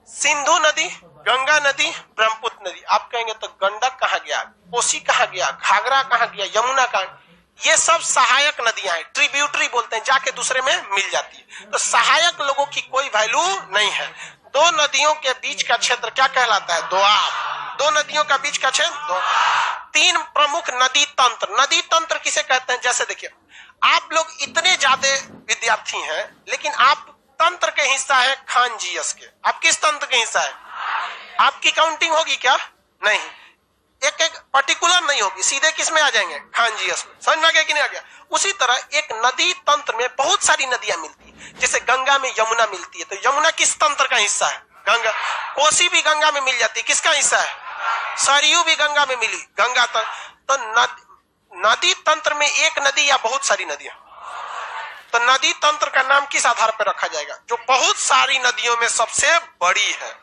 सिंधु नदी, गंगा नदी, ब्रह्मपुत्र नदी। आप कहेंगे तो गंडक कहाँ गया, कोसी कहाँ गया, घाघरा कहाँ गया, यमुना कहाँ? ये सब सहायक नदियां हैं, ट्रिब्यूटरी बोलते हैं, जाके दूसरे में मिल जाती है। तो सहायक लोगों की कोई वैल्यू नहीं है। दो नदियों के बीच का क्षेत्र क्या कहलाता है? दोआब। दो नदियों का बीच का क्षेत्र 3 प्रमुख नदी तंत्र। नदी तंत्र किसे कहते हैं? जैसे देखिए, आप लोग इतने ज्यादा विद्यार्थी हैं लेकिन आप तंत्र के हिस्सा है खान जीएस के। आप किस तंत्र के हिस्सा है? आपकी काउंटिंग होगी क्या? नहीं, एक एक पर्टिकुलर नहीं होगी, सीधे किस में आ जाएंगे? खान जीएस में। समझ में आ गया कि नहीं आ गया? उसी तरह एक नदी तंत्र में बहुत सारी नदियां मिलती है। जैसे गंगा में यमुना मिलती है, तो यमुना किस तंत्र का हिस्सा है? गंगा। कोसी भी गंगा में मिल जाती है, किसका हिस्सा है? सरयू भी गंगा में मिली, गंगा तंत्र। तो नदी तंत्र में एक नदी या बहुत सारी नदियां? तो नदी तंत्र का नाम किस आधार पर रखा जाएगा? जो बहुत सारी नदियों में सबसे बड़ी है।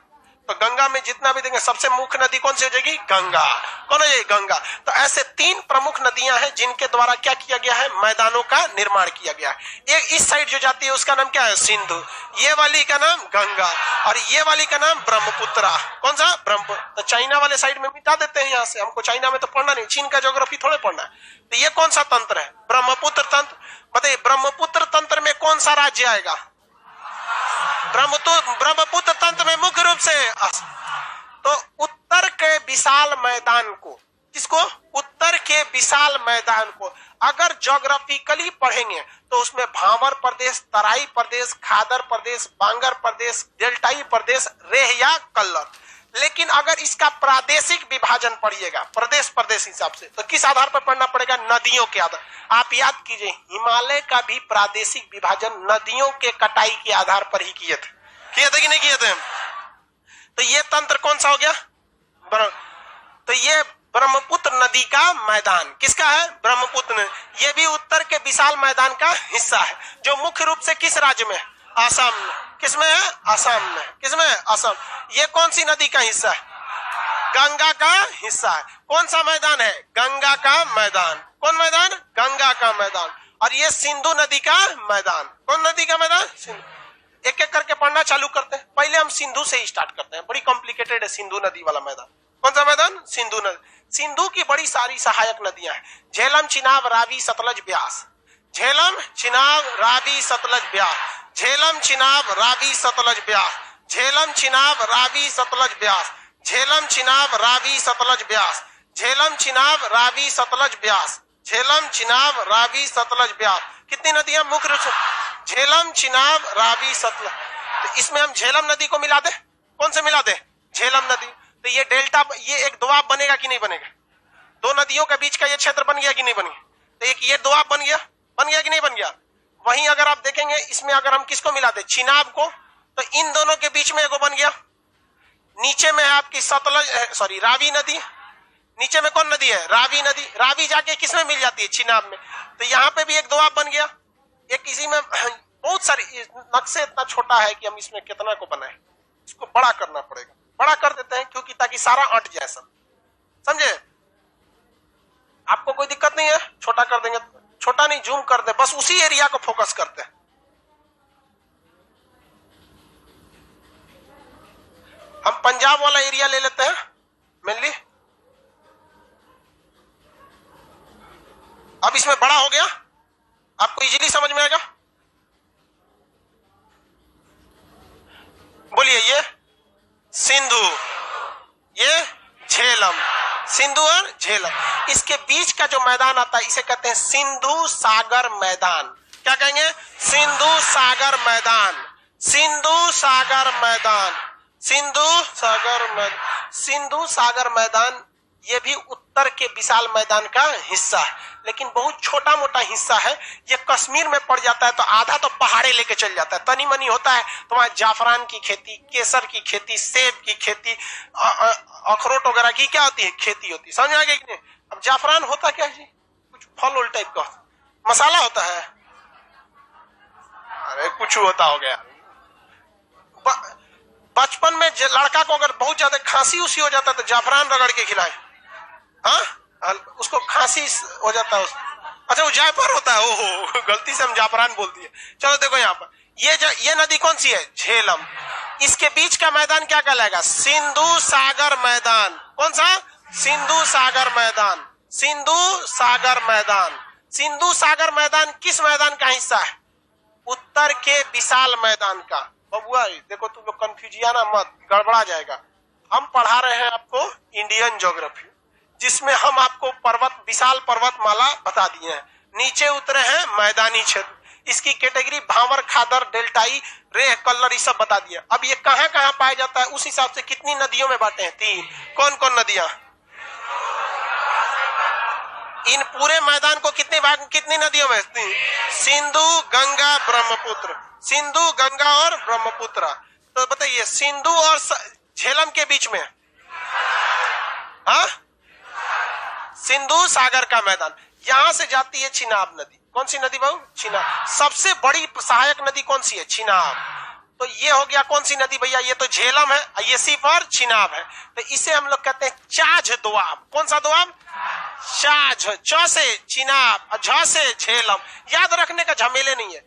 तो गंगा में जितना भी देंगे सबसे मुख्य नदी कौन सी हो जाएगी? गंगा। कौन हो जाएगी? गंगा। तो ऐसे 3 प्रमुख नदियां हैं जिनके द्वारा क्या किया गया है? मैदानों का निर्माण किया गया है। एक इस साइड जो जाती है उसका नाम क्या है? सिंधु। ये वाली का नाम गंगा, और ये वाली का नाम ब्रह्मपुत्र। कौन सा? ब्रह्मपुत्र। तो चाइना वाले साइड में मिटा देते हैं यहाँ से, हमको चाइना में तो पढ़ना नहीं, चीन का ज्योग्राफी थोड़े पढ़ना है। तो ये कौन सा तंत्र है? ब्रह्मपुत्र तंत्र। बताइए, ब्रह्मपुत्र तंत्र में कौन सा राज्य आएगा? ब्रह्मपुत्र तंत्र में मुख्य रूप से तो उत्तर के विशाल मैदान को, किसको? उत्तर के विशाल मैदान को अगर ज्योग्राफिकली पढ़ेंगे तो उसमें भावर प्रदेश, तराई प्रदेश, खादर प्रदेश, बांगर प्रदेश, डेल्टाई प्रदेश, रेह या कल्लर। लेकिन अगर इसका प्रादेशिक विभाजन पढ़िएगा प्रदेश प्रदेश हिसाब से, तो किस आधार पर पढ़ना पड़ेगा? नदियों के आधार। आप याद कीजिए, हिमालय का भी प्रादेशिक विभाजन नदियों के कटाई के आधार पर ही किए थे कि नहीं किए थे? तो ये तंत्र कौन सा हो गया? तो ये ब्रह्मपुत्र नदी का मैदान किसका है? ब्रह्मपुत्र। ये भी उत्तर के विशाल मैदान का हिस्सा है, जो मुख्य रूप से किस राज्य में? आसाम में। किसमें है? आसाम में। किसमें? आसाम। ये कौन सी नदी का हिस्सा है? गंगा का हिस्सा है। कौन सा मैदान है? गंगा का मैदान। कौन मैदान? गंगा का मैदान। और ये सिंधु नदी का मैदान। कौन नदी का मैदान? सिंधु। एक एक करके पढ़ना चालू करते हैं। पहले हम सिंधु से ही स्टार्ट करते हैं, बड़ी कॉम्प्लिकेटेड है सिंधु नदी वाला मैदान। कौन सा मैदान? सिंधु नदी। सिंधु की बड़ी सारी सहायक नदियां हैं, झेलम, चिनाब, रावी, सतलज, ब्यास। झेलम, चिनाब, रावी, सतलज, ब्यास। झेलम, चिनाब, रावी, सतलज, ब्यास। झेलम, चिनाब, रावी, सतलज, ब्यास। झेलम, चिनाब, रावी, सतलज, ब्यास। झेलम, चिनाब, रावी, सतलज, ब्यास। झेलम, चिनाब, रावी, सतलज, ब्यास। कितनी नदियां मुख्य रूप से? झेलम, चिनाब, रावी, सतलज। तो इसमें हम झेलम नदी को मिला दे। कौन से मिला दे? झेलम नदी। तो ये डेल्टा, ये एक दोआब बनेगा कि नहीं बनेगा? दो नदियों के बीच का ये क्षेत्र बन गया कि नहीं बन गया? तो एक ये दोआब बन गया कि नहीं बन गया? वहीं अगर आप देखेंगे इसमें अगर हम किसको मिला दे? चिनाब को, तो इन दोनों के बीच में एगो बन गया। नीचे में है आपकी सतलज, रावी नदी। नीचे में कौन नदी है? रावी नदी। रावी जाके किसमें मिल जाती है? चिनाब में। तो यहाँ पे भी एक दोआब बन गया। एक इसी में बहुत सारी, नक्शे इतना छोटा है कि हम इसमें कितना को बनाए, इसको बड़ा करना पड़ेगा। बड़ा कर देते हैं क्योंकि ताकि सारा अट जाए सब। समझे? आपको कोई दिक्कत नहीं है, छोटा कर देंगे, छोटा नहीं, जूम कर दे, बस उसी एरिया को फोकस करते हैं। हम पंजाब वाला एरिया ले लेते हैं मेनली। अब इसमें बड़ा हो गया, आपको इजीली समझ में आएगा। बोलिए, ये सिंधु, ये झेलम, सिंधु और झेलम, इसके बीच का जो मैदान आता है इसे कहते हैं सिंधु सागर मैदान। क्या कहेंगे? सिंधु सागर मैदान, सिंधु सागर मैदान, सिंधु सागर मैदान। सिंधु सागर मैदान ये भी उत्तर के विशाल मैदान का हिस्सा है, लेकिन बहुत छोटा मोटा हिस्सा है। ये कश्मीर में पड़ जाता है तो आधा तो पहाड़े लेके चल जाता है, तनी मनी होता है तो वहां जाफरान की खेती, केसर की खेती, सेब की खेती, अखरोट वगैरह की क्या होती है, खेती होती है। समझ आ गया कि नहीं? अब जाफरान होता क्या है जी? कुछ फल उल टाइप का मसाला होता है। अरे कुछ होता हो गया। बचपन में लड़का को अगर बहुत ज्यादा खांसी उसी हो जाता है तो जाफरान रगड़ के खिलाए, हाँ, उसको खांसी हो जाता है। अच्छा, वो जायफर होता है। ओहो, गलती से हम जाफरान बोल दिए। चलो देखो यहाँ पर ये नदी कौन सी है? झेलम। इसके बीच का मैदान क्या कहलाएगा? सिंधु सागर मैदान। कौन सा? सिंधु सागर मैदान, सिंधु सागर मैदान। सिंधु सागर मैदान किस मैदान का हिस्सा है? उत्तर के विशाल मैदान का। बबुआ देखो, तुम लोग कंफ्यूजियाना मत, गड़बड़ा जाएगा। हम पढ़ा रहे हैं आपको इंडियन ज्योग्राफी, जिसमें हम आपको पर्वत, विशाल पर्वतमाला बता दिए हैं। नीचे उतरे हैं मैदानी क्षेत्र, इसकी कैटेगरी भावर, खादर, डेल्टाई, रेह, कल्लर, ये सब बता दिया। अब ये कहाँ कहाँ पाया जाता है उस हिसाब से कितनी नदियों में बांटे हैं? 3। कौन कौन नदियां? इन पूरे मैदान को कितने भाग, कितनी नदियों में? 3। सिंधु, गंगा, ब्रह्मपुत्र, सिंधु, गंगा और ब्रह्मपुत्र। तो बताइए, सिंधु और झेलम के बीच में, हाँ, सिंधु सागर का मैदान। यहां से जाती है चिनाब नदी। कौन सी नदी बाबू? चिनाब। सबसे बड़ी सहायक नदी कौन सी है? चिनाब। तो ये हो गया कौन सी नदी भैया? ये तो झेलम है, ये सिर्फ और चिनाब है। तो इसे हम लोग कहते हैं चाझ दोआब। कौन सा दोआब? चाझ। च से चिनाब, झ से झेलम। याद रखने का झमेले नहीं है।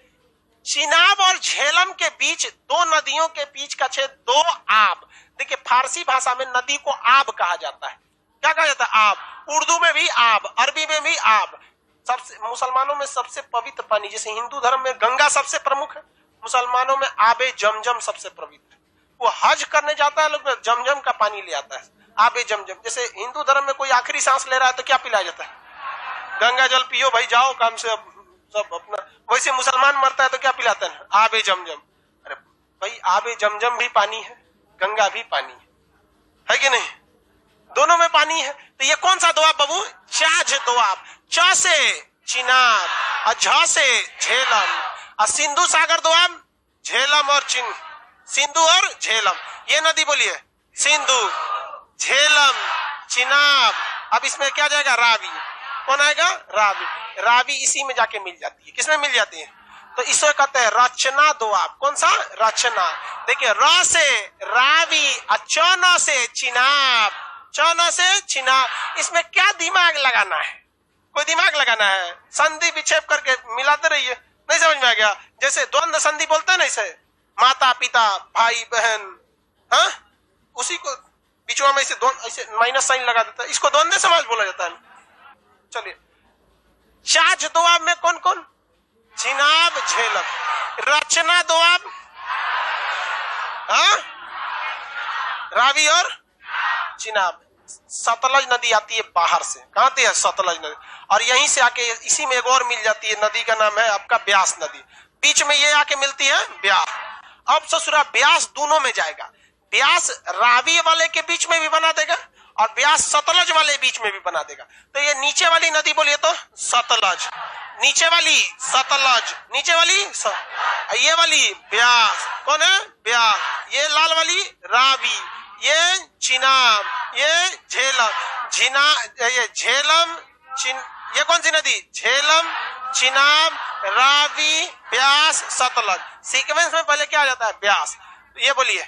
चिनाब और झेलम के बीच, दो नदियों के बीच का क्षेत्र, दो आब। देखिए, फारसी भाषा में नदी को आब कहा जाता है। क्या कहा जाता है? आब। उर्दू में भी आब, अरबी में भी आब। सबसे, मुसलमानों में सबसे पवित्र पानी, जैसे हिंदू धर्म में गंगा सबसे प्रमुख है, मुसलमानों में आबे जमजम सबसे पवित्र है। वो हज करने जाता है लोग, जमजम का पानी ले आता है, आबे जमजम। जैसे हिंदू धर्म में कोई आखिरी सांस ले रहा है तो क्या पिलाया जाता है? गंगा जल पियो भाई, जाओ काम से सब अपना। वैसे मुसलमान मरता है तो क्या पिलाते हैं? आबे जमजम। अरे भाई, आबे जमजम भी पानी है, गंगा भी पानी है कि नहीं? दोनों में पानी है। तो ये कौन सा दोआब बाबू? चाझ दोआब। च से चिनाब और झ से झेलम। और सिंधु सागर दोआब, झेलम और सिंधु और झेलम। ये नदी बोलिए, सिंधु, झेलम, चिनाब। अब इसमें क्या जाएगा? रावी। कौन आएगा? रावी। रावी इसी में जाके मिल जाती है। किसमें मिल जाती है? तो इसे कहते हैं रचना दोआब। कौन सा? रचना। देखिए, र से रावी और च से चिनाब, च से चिनाब। इसमें क्या दिमाग लगाना है? कोई दिमाग लगाना है? संधि विक्षेप करके मिलाते रहिए। नहीं समझ में आ गया? जैसे द्वंद्व संधि बोलते हैं ना, इसे माता पिता, भाई बहन, हाँ, उसी को बीचवा में ऐसे माइनस साइन लगा देता है, इसको द्वंद्व समाज बोला जाता है। चलिए, चाझ दोआब में कौन कौन? चिनाब, झेलम। रचना दोआब, हाँ, रावी और चिनाब। सतलज नदी आती है बाहर से। कहाँ आती है? सतलज नदी। और यहीं से आके इसी में एक और मिल जाती है नदी, का नाम है आपका ब्यास नदी। बीच में ये आके मिलती है ब्यास। अब ससुरा ब्यास दोनों में जाएगा। ब्यास रावी वाले के बीच में भी बना देगा और ब्यास सतलज वाले बीच में भी बना देगा। तो ये नीचे वाली नदी बोलिए तो सतलज, नीचे वाली सतलज, नीचे वाली ये वाली ब्यास। कौन है? ब्यास। ये लाल वाली रावी, ये चिनाब, ये झेलम। ये झेलम, ये कौन सी नदी? झेलम, चिनाब, रावी, ब्यास, सतलज। सीक्वेंस में पहले क्या आ जाता है? ब्यास। ये बोलिए,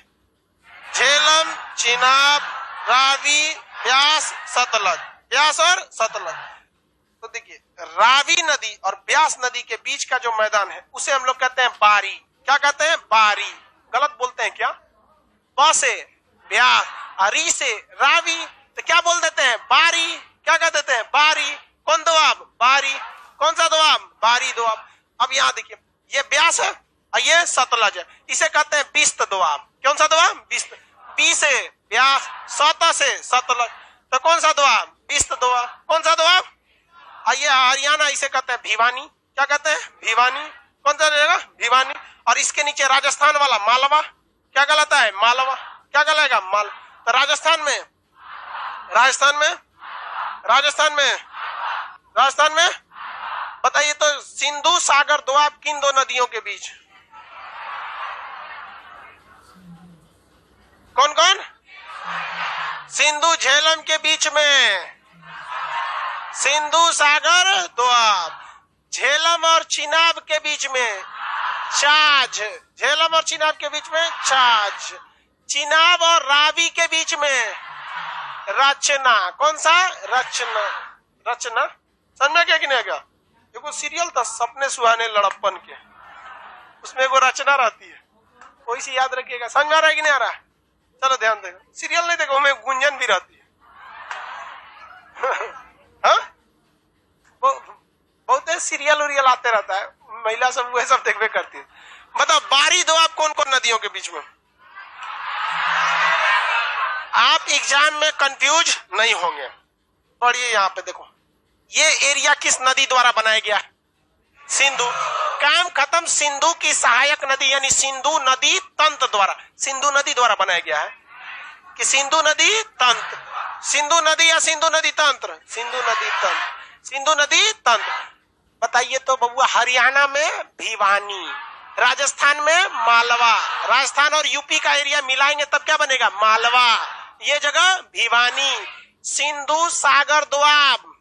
झेलम, चिनाब, रावी, ब्यास, सतलज। ब्यास और सतलज। तो देखिए, रावी नदी और ब्यास नदी के बीच का जो मैदान है उसे हम लोग कहते हैं बारी। क्या कहते हैं? बारी। गलत बोलते हैं क्या? ब से ब्यास, री से रावी, तो क्या बोल देते हैं? बारी। क्या कह देते हैं? बारी। कौन दोआब? बारी। कौन सा दोआब? बारी दोआब। अब यहाँ देखिए, ये ब्यास है और ये सतलज है, इसे कहते हैं बिस्त दोआब। कौन सा दोआब? बिस्त। बी से ब्यास, सत से सतलज, तो कौन सा दोआब? बिस्त दोआब। कौन सा दोआब? ये हरियाणा, इसे कहते हैं भिवानी। क्या कहते हैं? भिवानी। कौन सा रहेगा? भिवानी। और इसके नीचे राजस्थान वाला मालवा। क्या कहलाता है? मालवा। क्या कहलाएगा? माल। तो राजस्थान में, राजस्थान में, राजस्थान में, राजस्थान में बताइए तो सिंधु सागर दोआब किन दो नदियों के बीच? कौन कौन? सिंधु झेलम के बीच में सिंधु सागर दोआब। झेलम और चिनाब के बीच में छाछ। झेलम और चिनाब के बीच में छाछ। चिनाब और रावी के बीच में रचना। कौन सा? रचना। रचना समझ में क्या कि नहीं? क्या देखो, सीरियल था सपने सुहाने लड़प्पन के, उसमें एगो रचना रहती है, कोई सी याद रखिएगा। समझ में आ रहा है कि नहीं आ रहा है? चलो ध्यान देखो, सीरियल नहीं देखो, उसमें गुंजन भी रहती है। हाँ, बहुत सीरियल उरियल आते रहता है, महिला सब वह सब देखवे करती है। बताओ, बारी दोआब कौन कौन नदियों के बीच में? आप एग्जाम में कंफ्यूज नहीं होंगे। पढ़िए यहाँ पे, देखो ये एरिया किस नदी द्वारा बनाया गया है? सिंधु। काम खत्म। सिंधु की सहायक नदी यानी सिंधु नदी तंत्र द्वारा, सिंधु नदी द्वारा बनाया गया है कि सिंधु नदी तंत्र, सिंधु नदी या सिंधु नदी तंत्र? सिंधु नदी तंत्र, सिंधु नदी तंत्र। बताइए तो बबुआ, हरियाणा में भिवानी, राजस्थान में मालवा, राजस्थान और यूपी का एरिया मिलाएंगे तब क्या बनेगा? मालवा। ये जगह भिवानी। सिंधु सागर दोआब,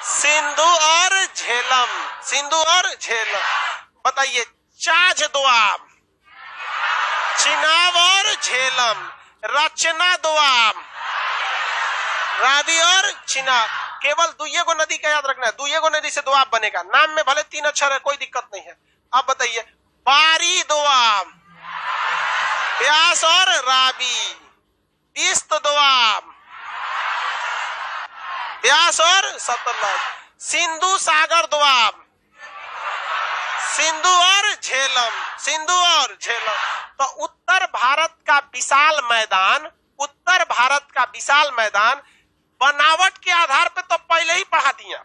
सिंधु और झेलम, सिंधु और झेलम। बताइए, चाझ दोआब, चिनाब और झेलम, रचना दोआब, रावी और चिनाब। केवल दुइये को नदी का याद रखना है, दुइये को नदी से दोआब बनेगा। नाम में भले 3 अक्षर है, कोई दिक्कत नहीं है। अब बताइए, बारी दोआब, ब्यास और रावी, बिस्त दोआब, ब्यास और सतलज, सिंधु सागर दोआब, सिंधु और झेलम, सिंधु और झेलम। तो उत्तर भारत का विशाल मैदान, उत्तर भारत का विशाल मैदान बनावट के आधार पे तो पहले ही पढ़ा दिया,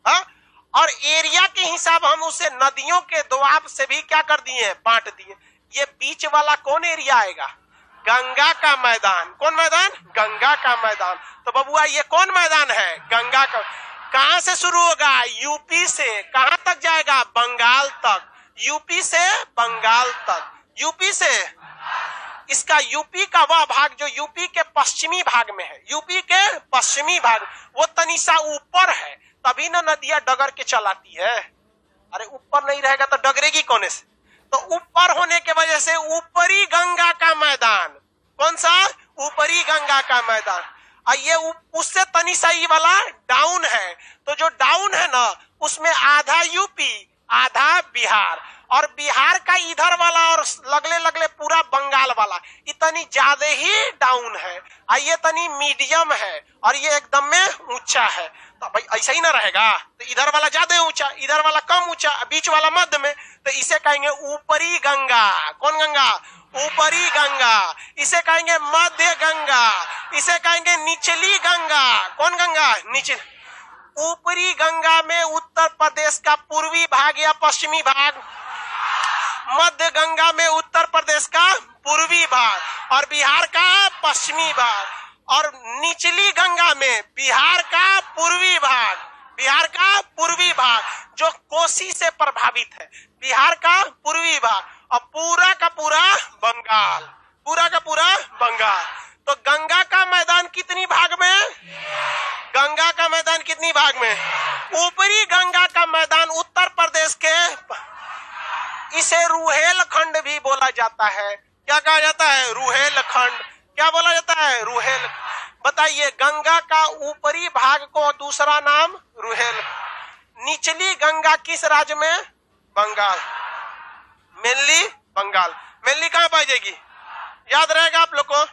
हाँ? और एरिया के हिसाब हम उसे नदियों के दोआब से भी क्या कर दिए? बांट दिए। ये बीच वाला कौन एरिया आएगा? गंगा का मैदान। कौन मैदान? गंगा का मैदान। तो बबुआ, ये कौन मैदान है? गंगा का। कहां से शुरू होगा? यूपी से। कहां तक जाएगा? बंगाल तक। यूपी से बंगाल तक। यूपी से, इसका यूपी का वह भाग जो यूपी के पश्चिमी भाग में है, यूपी के पश्चिमी भाग, वो तनिसा ऊपर है, तभी ना नदियां डगर के चलाती है। अरे ऊपर नहीं रहेगा तो डगरेगी कौन से? तो ऊपर होने के वजह से ऊपरी गंगा का मैदान। कौन सा? ऊपरी गंगा का मैदान। ये उससे तनिसा ई वाला डाउन है, तो जो डाउन है ना, उसमें आधा यूपी आधा बिहार, और बिहार का इधर वाला और लगले लगले पूरा बंगाल वाला इतनी ज्यादा ही डाउन है, ये तनी मीडियम है, और ये एकदम में ऊंचा है। तो भाई ऐसा ही ना रहेगा, तो इधर वाला ज्यादा ऊंचा, इधर वाला कम ऊंचा, बीच वाला मध्य में, तो इसे कहेंगे ऊपरी गंगा। कौन गंगा? ऊपरी गंगा। इसे कहेंगे मध्य गंगा, इसे कहेंगे निचली गंगा। कौन गंगा? नीचे। ऊपरी गंगा में उत्तर प्रदेश का पूर्वी भाग या पश्चिमी भाग, मध्य गंगा में उत्तर प्रदेश का पूर्वी भाग और बिहार का पश्चिमी भाग, और निचली गंगा में बिहार का पूर्वी भाग, बिहार का पूर्वी भाग जो कोसी से प्रभावित है, बिहार का पूर्वी भाग, और पूरा का पूरा बंगाल, पूरा का पूरा बंगाल। तो गंगा का मैदान कितनी भाग में? गंगा का मैदान कितनी भाग में? ऊपरी गंगा का मैदान उत्तर प्रदेश के, इसे रुहेलखंड भी बोला जाता है। क्या कहा जाता है? रुहेलखंड। क्या बोला जाता है? रुहेल। बताइए, गंगा का ऊपरी भाग को दूसरा नाम रुहेल। निचली गंगा किस राज्य में? बंगाल। मेनली बंगाल। मेनली कहां पाई जाएगी? याद रहेगा आप लोग को?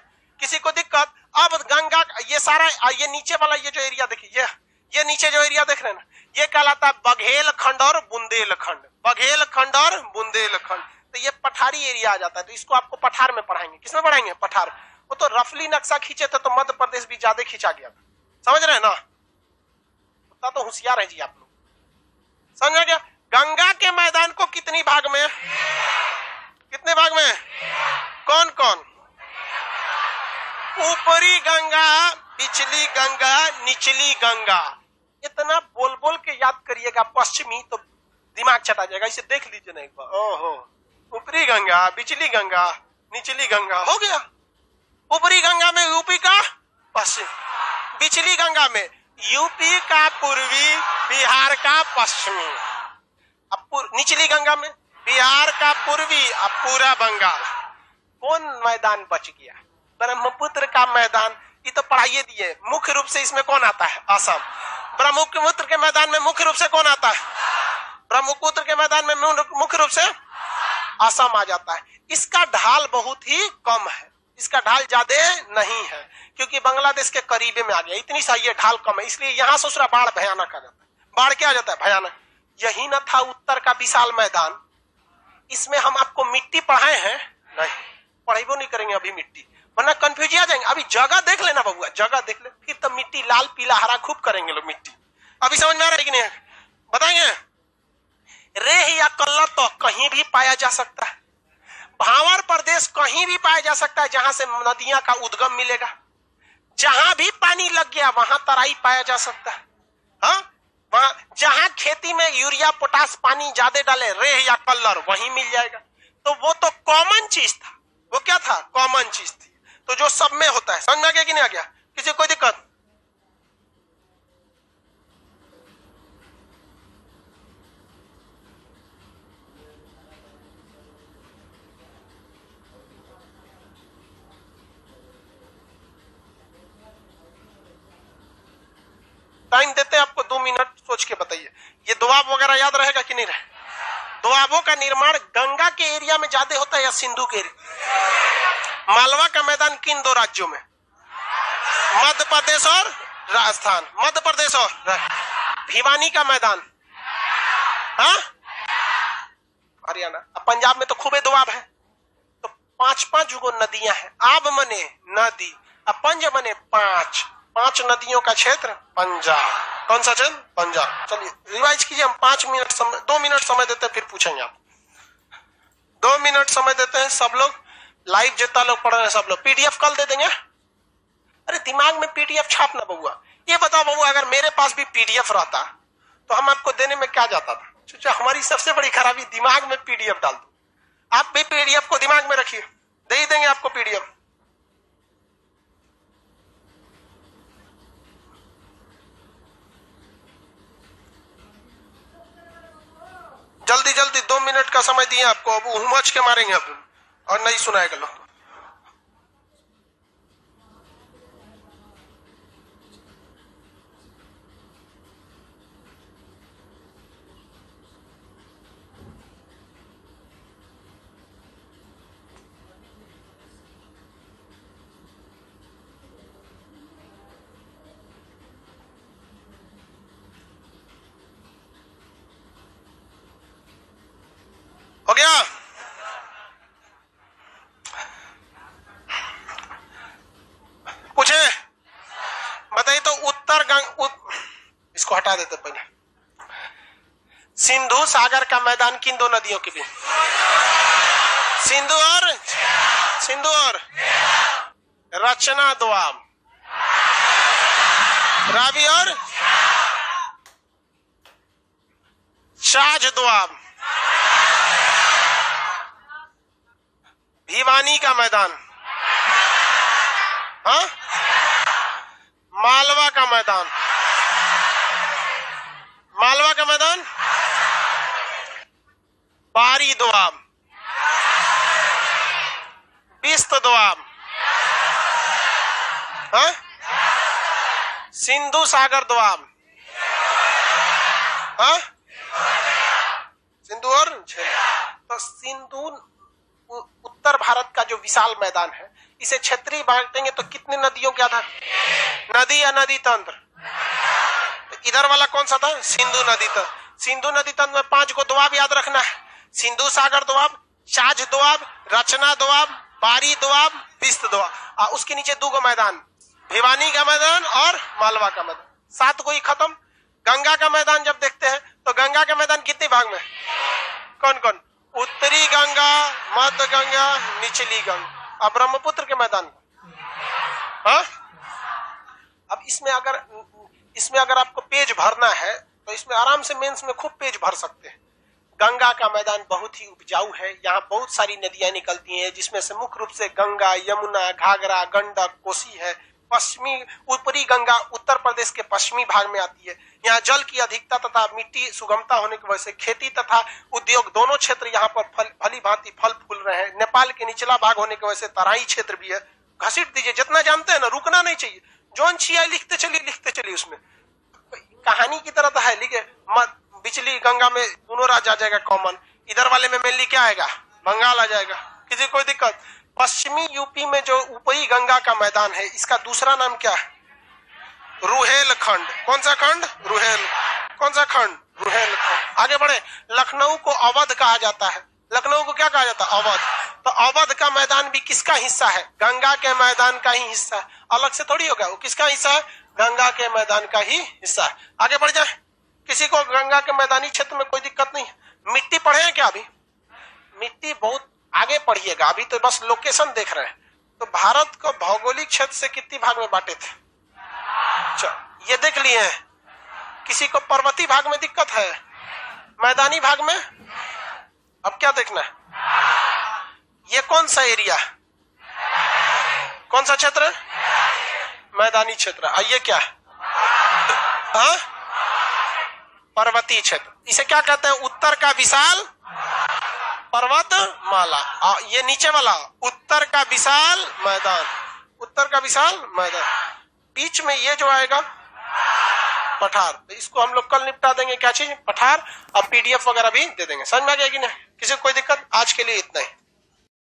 किसी को दिक्कत? अब गंगा ये सारा ये नीचे वाला ये जो एरिया देखिए, ये नीचे जो एरिया देख रहे हैं ना, ये कहलाता है बघेलखंड और बुंदेलखंड। बघेलखंड और बुंदेलखंड, तो ये पठारी एरिया आ जाता है। तो इसको आपको पठार में पढ़ाएंगे। किसमें पढ़ाएंगे? पठार। वो तो रफली नक्शा खींचे थे तो मध्य प्रदेश भी ज्यादा खींचा गया था, समझ रहे हैं ना? उतना तो होशियार है जी आप लोग, समझ गया? गंगा के मैदान को कितनी भाग में, कितने भाग में? कौन कौन? ऊपरी गंगा, पिछली गंगा, निचली गंगा। इतना बोल बोल के याद करिएगा पश्चिमी, तो दिमाग चटा जाएगा। इसे देख लीजिए ना एक बार। ओहो, ऊपरी गंगा, पिछली गंगा, निचली गंगा, हो गया। ऊपरी गंगा में यूपी का पश्चिम, पिछली गंगा में यूपी का पूर्वी, बिहार का पश्चिमी, अब निचली गंगा में बिहार का पूर्वी, अब पूरा बंगाल। कौन मैदान बच गया? ब्रह्मपुत्र का मैदान। ये तो पढ़ाइए दिए। मुख्य रूप से इसमें कौन आता है? असम। ब्रह्मपुत्र के मैदान में मुख्य रूप से कौन आता है? ब्रह्मपुत्र के मैदान में मुख्य रूप से असम आ जाता है। इसका ढाल बहुत ही कम है, इसका ढाल ज्यादा नहीं है, क्योंकि बांग्लादेश के करीबे में आ गया। इतनी सा ये ढाल कम है, इसलिए यहां से दूसरा बाढ़ भयानक आ जाता है। बाढ़ क्या आ जाता है? भयानक। यही न था उत्तर का विशाल मैदान। इसमें हम आपको मिट्टी पढ़ाए हैं? नहीं, पढ़ेबो नहीं करेंगे अभी मिट्टी, वरना कंफ्यूज आ जाएंगे। अभी जगह देख लेना बबुआ, जगह देख ले, फिर तो मिट्टी लाल पीला हरा खूब करेंगे लोग मिट्टी। अभी समझ में आ रहा है कि नहीं? बताएंगे। रेह या कल्लर तो कहीं भी पाया जा सकता है। भावर प्रदेश कहीं भी पाया जा सकता है जहां से नदियां का उद्गम मिलेगा। जहां भी पानी लग गया वहां तराई पाया जा सकता है। हाँ, वहां जहां खेती में यूरिया पोटास पानी ज्यादा डाले, रेह या कल्लर, वहीं मिल जाएगा। तो वो तो कॉमन चीज था। वो क्या था? कॉमन चीज थी। तो जो सब में होता है, समझ में आ गया कि नहीं आ गया? किसी को कोई दिक्कत? टाइम देते हैं आपको 2 मिनट, सोच के बताइए। ये दोआब वगैरह याद रहेगा कि नहीं रहे? दोआबों का निर्माण गंगा के एरिया में ज्यादा होता है या सिंधु के एरिया? मालवा का मैदान किन 2 राज्यों में? मध्य प्रदेश और राजस्थान। मध्य प्रदेश और भिवानी का मैदान, हाँ, हरियाणा। अब पंजाब में तो खूबे दोआब है। तो 5-5 गो नदियां हैं। आब मने नदी, अब पंज मने 5 नदियों का क्षेत्र पंजाब। कौन सा क्षेत्र? पंजाब। चलिए रिवाइज कीजिए। हम 5 मिनट समय, 2 मिनट समय देते हैं, फिर पूछेंगे आप। 2 मिनट समय देते हैं सब लोग। लाइव जितना लोग पढ़ रहे हैं सब लोग पीडीएफ कल दे देंगे। अरे दिमाग में पीडीएफ छापना बबुआ। ये बताओ बबुआ, अगर मेरे पास भी पीडीएफ रहता तो हम आपको देने में क्या जाता था? सोचा, हमारी सबसे बड़ी खराबी दिमाग में पीडीएफ डाल दो। आप भी पीडीएफ को दिमाग में रखिए, दे ही देंगे आपको पीडीएफ। जल्दी जल्दी 2 मिनट का समय दिए आपको। अब हुमच के मारेंगे अब, और नहीं सुनाएगा लोग। हो गया? पूछे? बताइए तो इसको हटा देते पहले। सिंधु सागर का मैदान किन 2 नदियों के बीच? सिंधु और रचना दोआब, रावी और शाज दोआब। भिवानी का मैदान, हाँ, मालवा का मैदान, मालवा का मैदान, बारी दोआब, बिस्त दोआब, हाँ, सिंधु सागर दोआब, हाँ सिंधु और तो सिंधु उत्तर भारत का जो विशाल मैदान है, इसे क्षेत्रीय बांटेंगे तो कितने नदियों के आधार, नदी या नदी तंत्र, इधर वाला कौन सा था, सिंधु नदी तंत्र। सिंधु नदी तंत्र में 5 को दोआब याद रखना है, सिंधु सागर दोआब, छाछ दोआब, रचना दोआब, बारी दोआब, पिस्त दोआब। उसके नीचे 2 मैदान, भिवानी का मैदान और मालवा का मैदान, 7 को ही खत्म। गंगा का मैदान जब देखते हैं तो गंगा का मैदान कितने भाग में, कौन कौन, उत्तरी गंगा, मध्य गंगा, निचली गंगा। अब ब्रह्मपुत्र के मैदान, हाँ अब इसमें अगर आपको पेज भरना है तो इसमें आराम से मेंस में खूब पेज भर सकते हैं। गंगा का मैदान बहुत ही उपजाऊ है, यहाँ बहुत सारी नदियां निकलती हैं, जिसमें से मुख्य रूप से गंगा, यमुना, घाघरा, गंडक, कोसी है। ऊपरी गंगा उत्तर प्रदेश के पश्चिमी भाग में आती है। यहाँ जल की अधिकता तथा मिट्टी सुगमता होने की वजह से खेती तथा उद्योग दोनों क्षेत्र यहाँ पर भली भांति फल फूल रहे हैं। नेपाल के निचला भाग होने की वजह से तराई क्षेत्र भी है। घसीट दीजिए, जितना जानते हैं ना, रुकना नहीं चाहिए, जोन छिया लिखते चलिए, उसमें कहानी की तरह तो है, लिखे बिचली गंगा में दोनों राज्य आ जाएगा कॉमन, इधर वाले में मेनली क्या आएगा, बंगाल आ जाएगा, किसी कोई दिक्कत। पश्चिमी यूपी में जो ऊपरी गंगा का मैदान है, इसका दूसरा नाम क्या है, रुहेलखंड। कौन सा खंड, रुहेल। कौन सा खंड, रुहेलखंड। आगे बढ़े, लखनऊ को अवध कहा जाता है। लखनऊ को क्या कहा जाता है, अवध। तो अवध का मैदान भी किसका हिस्सा है, गंगा के मैदान का ही हिस्सा है, अलग से थोड़ी होगा। वो किसका हिस्सा है, गंगा के मैदान का ही हिस्सा है। आगे बढ़ जाए, किसी को गंगा के मैदानी क्षेत्र में कोई दिक्कत नहीं है। मिट्टी पढ़े हैं क्या, अभी मिट्टी बहुत आगे पढ़िएगा, अभी तो बस लोकेशन देख रहे हैं। तो भारत को भौगोलिक क्षेत्र से कितनी भाग में बांटे थे, ये देख लिए हैं। किसी को पर्वतीय भाग में दिक्कत है, मैदानी भाग में, अब क्या देखना है, ये कौन सा एरिया, कौन सा क्षेत्र, मैदानी क्षेत्र। ये क्या है, हाँ पर्वतीय क्षेत्र। इसे क्या कहते हैं, उत्तर का विशाल पर्वत माला। ये नीचे वाला उत्तर का विशाल मैदान, उत्तर का विशाल मैदान। बीच में ये जो आएगा पठार, तो इसको हम लोग कल निपटा देंगे, क्या चीज, पठार। अब PDF वगैरह भी दे देंगे, समझ में आ गया कि नहीं, किसी को कोई दिक्कत। आज के लिए इतना ही।